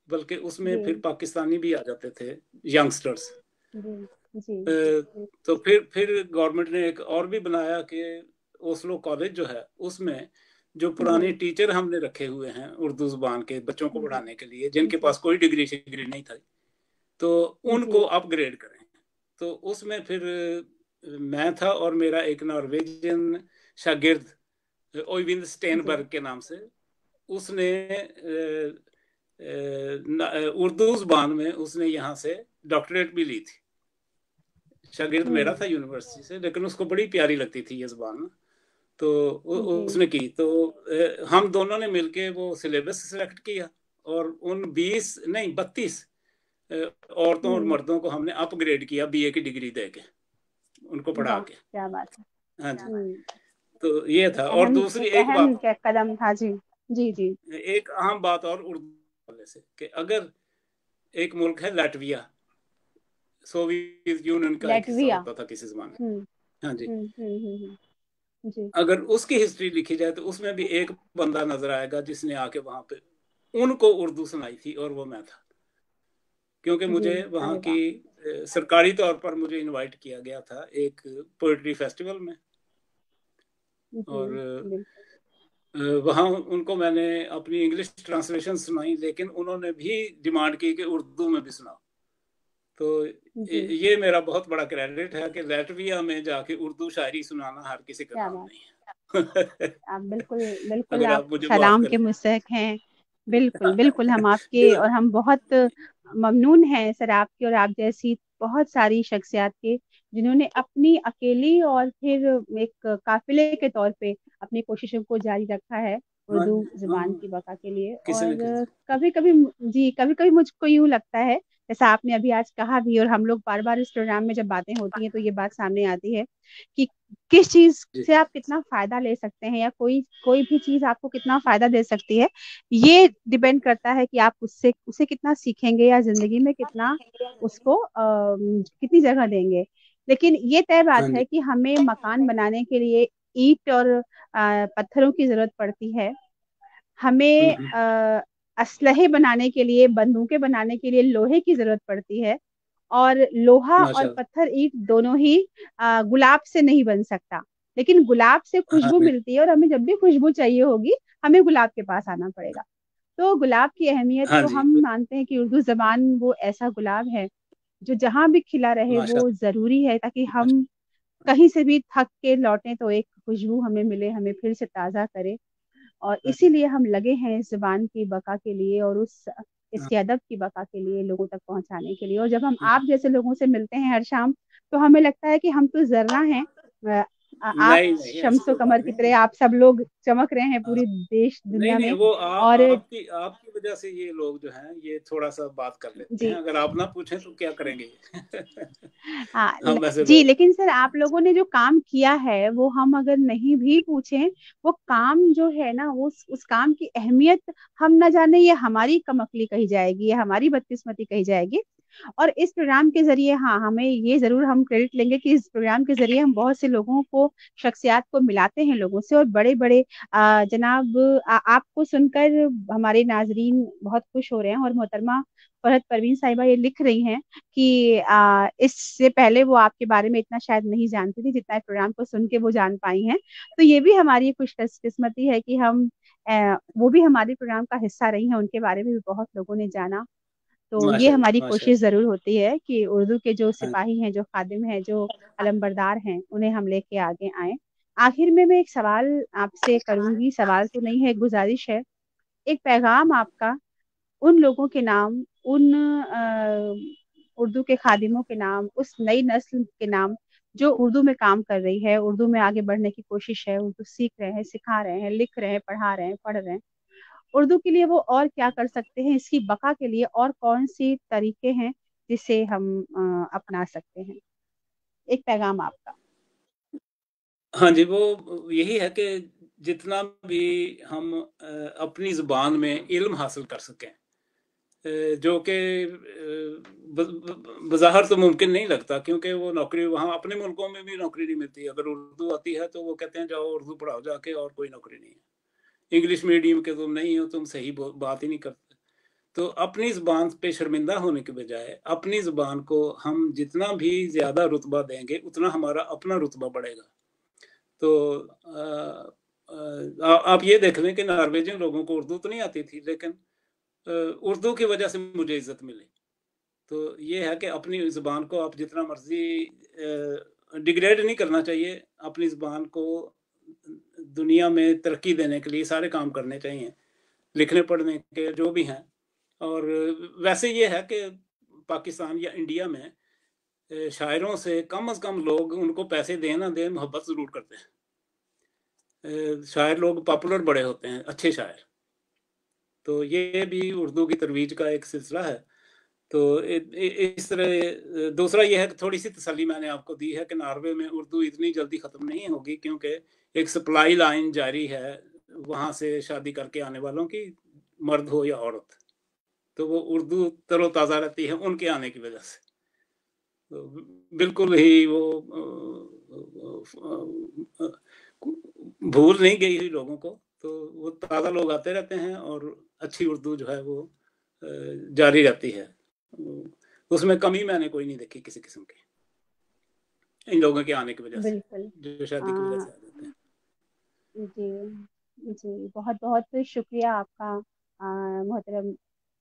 B: बल्कि उसमें
A: जी
B: फिर पाकिस्तानी भी आ जाते थे, यंगस्टर्स।
A: जी जी जी
B: तो फिर गवर्नमेंट ने एक और भी बनाया कि ओस्लो कॉलेज जो है, उसमें जो पुराने
A: जी
B: टीचर हमने रखे हुए हैं उर्दू जुबान के बच्चों को
A: जी
B: पढ़ाने के लिए, जिनके
A: जी
B: पास कोई डिग्री शिग्री नहीं था, तो
A: जी
B: उनको अपग्रेड करें। तो उसमें फिर मैं था और मेरा एक नॉर्वेजियन शागिर्द ओइविंद
A: जी
B: स्टेनबर्ग के नाम से, उसने उर्दू जुबान में उसने यहाँ से डॉक्टरेट भी ली थी, शागिर्द मेरा
A: हम्म।
B: था यूनिवर्सिटी से, लेकिन उसको बड़ी प्यारी लगती थी ये ज़बान। तो
A: जी।
B: उसने की, तो हम दोनों ने मिलके वो सिलेबस सिलेक्ट किया, और उन 20 नहीं 32 औरतों और
A: हम्म।
B: मर्दों को हमने अपग्रेड किया बीए की डिग्री दे के, उनको पढ़ा
A: वाह,
B: के।
A: क्या बात है।
B: हाँ जी।
A: हम्म।
B: तो ये था। और दूसरी
A: एक
B: एक
A: अहम
B: बात,
A: क्या कदम था जी। जी जी।
B: एक अहम बात और उर्दू वाले से, कि अगर एक मुल्क है लाटविया, सोवियत यूनियन का एक हिस्सा
A: लेटविया।
B: होता था किसी जमाने
A: हम्म
B: में। हाँ जी।
A: जी।
B: अगर उसकी हिस्ट्री लिखी जाए तो उसमें भी एक बंदा नजर आएगा जिसने आके वहां पे उनको उर्दू सुनाई थी, और वो मैं था। क्योंकि
A: जी।
B: मुझे वहाँ
A: अरे
B: की
A: वाह।
B: सरकारी तौर पर मुझे इनवाइट किया गया था एक पोइट्री फेस्टिवल में।
A: जी।
B: और
A: बिल्कुल।
B: वहाँ उनको मैंने अपनी इंग्लिश ट्रांसलेशन सुनाई, लेकिन उन्होंने भी डिमांड की कि उर्दू में भी सुनाओ। तो
A: जी।
B: ये मेरा बहुत बड़ा क्रेडिट है कि लाटविया में जाके उर्दू शायरी सुनाना हर किसी का
A: क्या
B: काम
A: बात।
B: नहीं है।
A: आप बिल्कुल बिल्कुल
B: अगर
A: आप
B: आप मुझे माफ
A: सलाम के
B: करें।
A: मुस्तहिक हैं। बिल्कुल बिल्कुल, हम आपके,
B: जो
A: और हम बहुत ममनून हैं सर आपके और आप जैसी बहुत सारी शख्सियात के, जिन्होंने अपनी अकेली और फिर एक काफिले के तौर पे अपनी कोशिशों को जारी रखा है
B: हाँ
A: उर्दू
B: हाँ,
A: जुबान की बका के लिए।
B: किसी न
A: और
B: किसी।
A: कभी कभी, जी, कभी कभी मुझको यूं लगता है, जैसा आपने अभी आज कहा भी, और हम लोग बार बार इस प्रोग्राम में जब बातें होती हैं तो ये बात सामने आती है कि किस चीज
B: जी
A: से आप कितना फायदा ले सकते हैं, या कोई कोई भी चीज आपको कितना फायदा दे सकती है, ये डिपेंड करता है कि आप उससे उसे कितना सीखेंगे या जिंदगी में कितना उसको कितनी जगह देंगे। लेकिन ये तय बात
B: हाँ जी।
A: है कि हमें मकान बनाने के लिए ईंट और पत्थरों की जरूरत पड़ती है। हमें
B: हम्म।
A: असलहे बनाने के लिए, बंदूकें बनाने के लिए लोहे की जरूरत पड़ती है। और लोहा और
B: माशाल्लाह।
A: पत्थर, ईंट दोनों ही गुलाब से नहीं बन सकता। लेकिन गुलाब से
B: हाँ
A: खुशबू
B: जी।
A: मिलती है, और हमें जब भी खुशबू चाहिए होगी, हमें गुलाब के पास आना पड़ेगा। तो गुलाब की अहमियत
B: हाँ
A: तो
B: जी।
A: हम मानते हैं कि उर्दू जबान वो ऐसा गुलाब है जो जहां भी खिला रहे, वो
B: माशाल्लाह।
A: जरूरी है, ताकि हम
B: माशा-
A: कहीं से भी थक के लौटें तो एक खुशबू हमें मिले, हमें फिर से ताजा करे। और
B: हाँ
A: इसीलिए हम लगे हैं इस जुबान की बका के लिए, और उस
B: हाँ,
A: इसके अदब की बका के लिए, लोगों तक पहुंचाने के लिए। और जब हम
B: हाँ।
A: आप जैसे लोगों से मिलते हैं हर शाम, तो हमें लगता है कि हम तो जर्रा हैं। आप
B: नहीं नहीं, ऐसी
A: शम्सो
B: कोई
A: कमर
B: बात
A: की
B: नहीं।
A: तरह आप सब लोग चमक रहे हैं
B: हाँ,
A: पूरी देश
B: नहीं
A: दुनिया
B: नहीं,
A: में।
B: वो
A: और
B: आपकी आपकी वजह से ये लोग जो हैं ये थोड़ा सा बात कर लेते हैं।
A: जी।
B: अगर आप ना पूछें तो क्या करेंगे ये?
A: हाँ,
B: हम ऐसे
A: जी,
B: लोग।
A: लेकिन सर आप लोगों ने जो काम किया है वो हम अगर नहीं भी पूछें, वो काम जो है ना, वो उस काम की अहमियत हम न जाने, ये हमारी कमअक्ली कही जाएगी, ये हमारी बदकिस्मती कही जाएगी। और इस प्रोग्राम के जरिए, हाँ, हमें ये जरूर हम क्रेडिट लेंगे कि इस प्रोग्राम के जरिए हम बहुत से लोगों को, शख्सियात को मिलाते हैं लोगों से। और बड़े बड़े जनाब, आपको सुनकर हमारे नाजरीन बहुत खुश हो रहे हैं। और मोहतरमा फरहत परवीन साहिबा ये लिख रही हैं कि इससे पहले वो आपके बारे में इतना शायद नहीं जानती थी जितना इस प्रोग्राम को सुन के वो जान पाई हैं। तो ये भी हमारी खुशकिस्मती है कि हम वो भी हमारे प्रोग्राम का हिस्सा रही हैं, उनके बारे में भी बहुत लोगों ने जाना। तो ये हमारी
B: माशाल्लाह
A: कोशिश
B: माशाल्लाह।
A: जरूर होती है कि उर्दू के जो
B: हाँ
A: सिपाही हैं, जो खादिम हैं, जो अलमबरदार हैं, उन्हें हम लेके आगे आए। आखिर में मैं एक सवाल आपसे करूंगी, सवाल तो नहीं है, एक गुजारिश है। एक पैगाम आपका उन लोगों के नाम, उन उर्दू के खादिमों के नाम, उस नई नस्ल के नाम जो उर्दू में काम कर रही है, उर्दू में आगे बढ़ने की कोशिश है, उर्दू सीख रहे हैं, सिखा रहे हैं, लिख रहे हैं, पढ़ा रहे हैं, पढ़ रहे हैं। उर्दू के लिए वो और क्या कर सकते हैं, इसकी बका के लिए और कौन सी तरीके हैं जिसे हम अपना सकते हैं। एक पैगाम आपका।
B: हाँ जी, वो यही है कि जितना भी हम अपनी जुबान में इल्म हासिल कर सकें, जो कि बज़ाहिर तो मुमकिन नहीं लगता, क्योंकि वो नौकरी वहाँ अपने मुल्कों में भी नौकरी नहीं मिलती। अगर उर्दू आती है तो वो कहते हैं जाओ उर्दू पढ़ाओ जाके, और कोई नौकरी नहीं है। इंग्लिश मीडियम के तुम नहीं हो, तुम सही बात ही नहीं करते। तो अपनी ज़ुबान पे शर्मिंदा होने के बजाय अपनी ज़ुबान को हम जितना भी ज़्यादा रुतबा देंगे, उतना हमारा अपना रुतबा बढ़ेगा। तो आप ये देख लें कि नॉर्वेजियन लोगों को उर्दू तो नहीं आती थी, लेकिन उर्दू की वजह से मुझे इज्जत मिली। तो ये है कि अपनी ज़ुबान को आप जितना मर्जी डिग्रेड नहीं करना चाहिए। अपनी ज़ुबान को दुनिया में तरक्की देने के लिए सारे काम करने चाहिए, लिखने पढ़ने के जो भी हैं। और वैसे ये है कि पाकिस्तान या इंडिया में शायरों से कम लोग उनको पैसे दें ना दें, मोहब्बत ज़रूर करते हैं। शायर लोग पॉपुलर बड़े होते हैं, अच्छे शायर। तो ये भी उर्दू की तरवीज का एक सिलसिला है। तो इस तरह दूसरा ये है कि थोड़ी सी तसल्ली मैंने आपको दी है कि नॉर्वे में उर्दू इतनी जल्दी ख़त्म नहीं होगी, क्योंकि एक सप्लाई लाइन जारी है वहाँ से शादी करके आने वालों की, मर्द हो या औरत, तो वो उर्दू तरोताज़ा रहती है उनके आने की वजह से। तो बिल्कुल ही वो भूल नहीं गई हुई लोगों को, तो वो ताज़ा लोग आते रहते हैं और अच्छी उर्दू जो है वो जारी रहती है। उसमें कमी मैंने कोई नहीं देखी किसी किस्म की, इन लोगों के आने की वजह से,
A: बिल्कुल।
B: जो शादी की वजह से आ जाते हैं।
A: जी जी, बहुत बहुत शुक्रिया आपका मोहतरम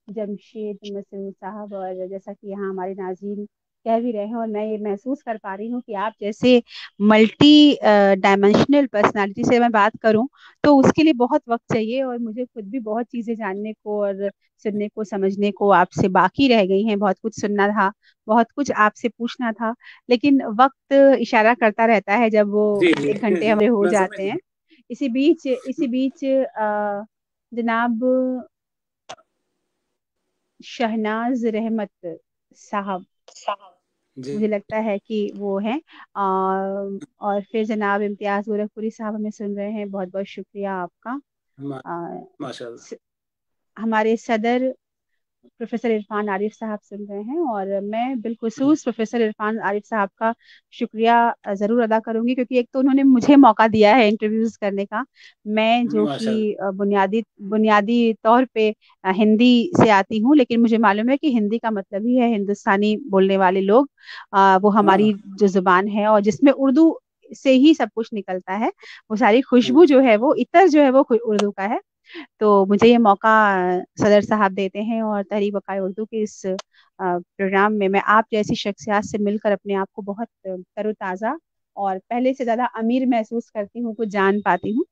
A: जमशेद मसरूर साहब। और जैसा कि यहाँ हमारे नाज़रीन कह भी रहे हैं और मैं ये महसूस कर पा रही हूँ कि आप जैसे मल्टी डायमेंशनल पर्सनालिटी से मैं बात करूँ तो उसके लिए बहुत वक्त चाहिए, और मुझे खुद भी बहुत चीज़ें जानने को और सुनने को समझने को आपसे बाकी रह गई हैं। बहुत कुछ सुनना था, बहुत कुछ आपसे पूछना था, लेकिन वक्त इशारा करता रहता है जब वो
B: जी जी
A: 1 घंटे हमारे हो
B: मैं समझ
A: जाते हैं।
B: गया।
A: इसी बीच जनाब शहनाज रहमत साहब,
B: जी,
A: मुझे लगता है कि वो हैं। और फिर जनाब इम्तियाज गोरखपुरी साहब हमें सुन रहे हैं, बहुत बहुत शुक्रिया आपका।
B: मा,
A: अ,
B: माशाल्लाह।
A: स- हमारे सदर प्रोफेसर इरफान आरिफ साहब सुन रहे हैं, और मैं
B: जी,
A: बिलखुसूस प्रोफेसर इरफान आरिफ साहब का शुक्रिया ज़रूर अदा करूंगी, क्योंकि एक तो उन्होंने मुझे मौका दिया है इंटरव्यूज करने का। मैं जो कि
B: माशाल्लाह।
A: बुनियादी बुनियादी तौर पे हिंदी से आती हूँ, लेकिन मुझे मालूम है कि हिंदी का मतलब ही है हिंदुस्तानी बोलने वाले लोग। वो
B: हाँ
A: हमारी जो जुबान है और जिसमें उर्दू से ही सब कुछ निकलता है, वो सारी
B: हाँ
A: खुशबू जो है, वो इतर जो है, वो उर्दू का है। तो मुझे ये मौका सदर साहब देते हैं, और तहरीक बकाए उर्दू के इस प्रोग्राम में मैं आप जैसी शख्सियात से मिलकर अपने आप को बहुत तरोताज़ा और पहले से ज़्यादा अमीर महसूस करती हूँ, कुछ जान पाती हूँ।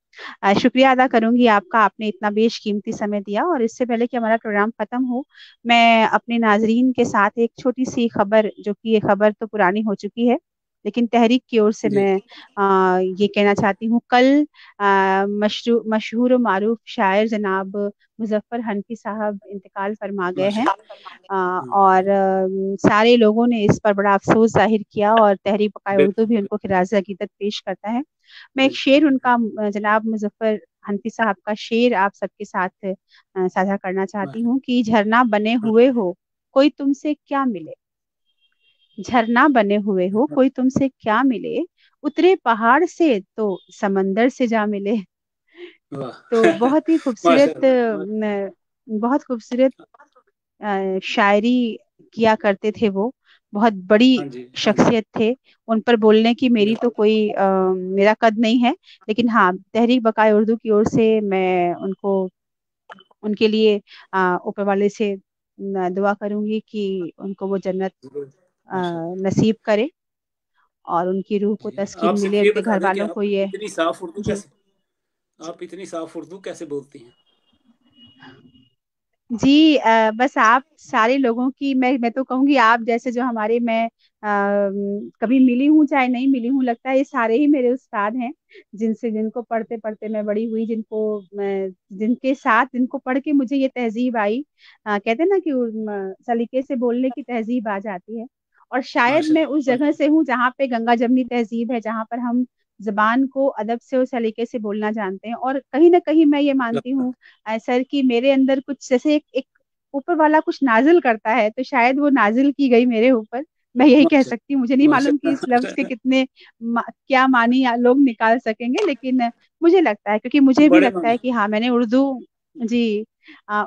A: शुक्रिया अदा करूंगी आपका, आपने इतना बेशकीमती समय दिया। और इससे पहले कि हमारा प्रोग्राम खत्म हो, मैं अपने नाजरीन के साथ एक छोटी सी खबर, जो कि ये खबर तो पुरानी हो चुकी है, लेकिन तहरीक की ओर से
B: जी,
A: मैं ये कहना चाहती हूँ। कल मशहूर मारूफ शायर जनाब मुजफ्फर हनफी साहब इंतकाल फरमा गए हैं।
B: माशाल्लाह।
A: और सारे लोगों ने इस पर बड़ा अफसोस जाहिर किया, और तहरीक बकाए उर्दू भी
B: बिल्कुल,
A: उनको खिराज अकीदत पेश करता है। मैं एक
B: बिल्कुल,
A: शेर उनका, जनाब मुजफ्फर हनफी साहब का शेर आप सबके साथ साझा करना चाहती हूँ कि झरना बने हुए हो, कोई तुमसे क्या मिले। झरना बने हुए हो, कोई तुमसे क्या मिले, उतरे पहाड़ से तो समंदर से जा मिले।
B: वाह
A: तो बहुत ही खूबसूरत,
B: माशाल्लाह।
A: बहुत खूबसूरत शायरी किया करते थे वो। बहुत बड़ी
B: हाँ जी, हाँ जी।
A: शख्सियत थे। उन पर बोलने की मेरी तो
B: बिल्कुल,
A: कोई मेरा कद नहीं है, लेकिन हाँ, तहरीक बकाए उर्दू की ओर से मैं उनको, उनके लिए ऊपर वाले से दुआ करूंगी कि उनको वो जन्नत
B: ज़रूर,
A: अ,
B: माशाल्लाह।
A: नसीब करे, और उनकी रूह को
B: जी,
A: तस्कीन
B: आप
A: मिले,
B: सिर्फ़ ये
A: उनके
B: बता
A: घर
B: दें कि
A: वालों को ये। जी
B: आप इतनी साफ़ उर्दू कैसे बोलती हैं?
A: जी, बस आप सारे लोगों की, मैं तो कहूँगी आप जैसे जो हमारे, मैं कभी मिली हूँ चाहे नहीं मिली हूँ, लगता है ये सारे ही मेरे उस्ताद हैं, जिनसे, जिनको पढ़ते पढ़ते मैं बड़ी हुई, जिनको मैं, जिनके साथ, जिनको पढ़ के मुझे ये तहजीब आई। कहते हैं ना कि सलीके से बोलने की तहजीब आ जाती है। और शायद मैं
B: माशाल्लाह,
A: उस जगह से हूँ जहाँ पे गंगा जमनी तहजीब है, जहाँ पर हम जबान को अदब से और सलीके से बोलना जानते हैं। और कहीं ना कहीं मैं ये मानती
B: माशाल्लाह।
A: हूँ सर, कि मेरे अंदर कुछ जैसे एक ऊपर वाला कुछ नाजिल करता है, तो शायद वो नाजिल की गई मेरे ऊपर, मैं यही कह सकती हूँ। मुझे नहीं मालूम कि इस लफ्ज के
B: माशाल्लाह।
A: कितने क्या मानी लोग निकाल सकेंगे, लेकिन मुझे लगता है, क्योंकि मुझे भी
B: बड़े
A: लगता है
B: मानी।
A: कि हाँ, मैंने उर्दू, जी,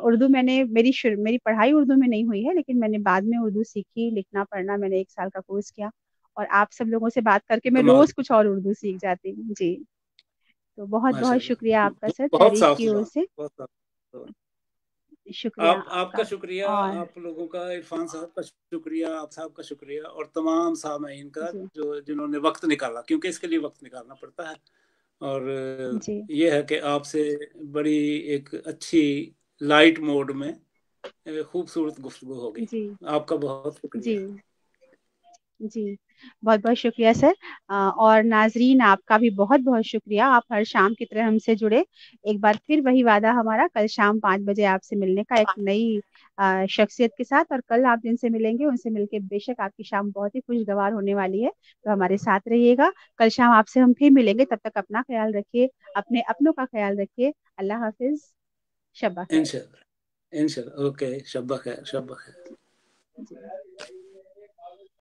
A: उर्दू मैंने, मेरी पढ़ाई उर्दू में नहीं हुई है, लेकिन मैंने बाद में उर्दू सीखी, लिखना पढ़ना, मैंने 1 साल का कोर्स किया। और आप सब लोगों से बात करके मैं
B: कमाल
A: रोज
B: है।
A: कुछ और उर्दू सीख जाती हूँ। जी, तो बहुत बहुत शुक्रिया आपका
B: माशाल्लाह।
A: सर,
B: बहुत
A: तहरीक
B: साफ़
A: की ओर
B: ज़ुबान,
A: से।
B: बहुत साफ़ ज़ुबान।
A: शुक्रिया
B: आपका
A: आपका।
B: शुक्रिया,
A: और
B: आप लोगों का, इरफान साहब का शुक्रिया, आप साहब का शुक्रिया, और तमाम सामाईन का
A: जी
B: जो जिन्होंने वक्त निकाला, क्योंकि इसके लिए वक्त निकालना पड़ता है। और
A: जी
B: ये है कि आपसे बड़ी एक अच्छी लाइट मोड में खूबसूरत गुफ्तगू हो गई।
A: जी
B: आपका बहुत
A: जी
B: शुक्रिया।
A: जी, बहुत बहुत शुक्रिया सर। और नाजरीन, आपका भी बहुत बहुत शुक्रिया, आप हर शाम की तरह हमसे जुड़े। एक बार फिर वही वादा हमारा, कल शाम 5 बजे आपसे मिलने का, एक नई शख्सियत के साथ। और कल आप जिनसे मिलेंगे उनसे मिलके बेशक आपकी शाम बहुत ही खुशगवार होने वाली है। तो हमारे साथ रहिएगा, कल शाम आपसे हम फिर मिलेंगे। तब तक अपना ख्याल रखिए, अपने अपनों का ख्याल रखिए। अल्लाह हाफिज, शब्बा खैर।
B: इंशाल्लाह। इंशाल्लाह। ओके, शब्बा खैर, शब्बा खैर।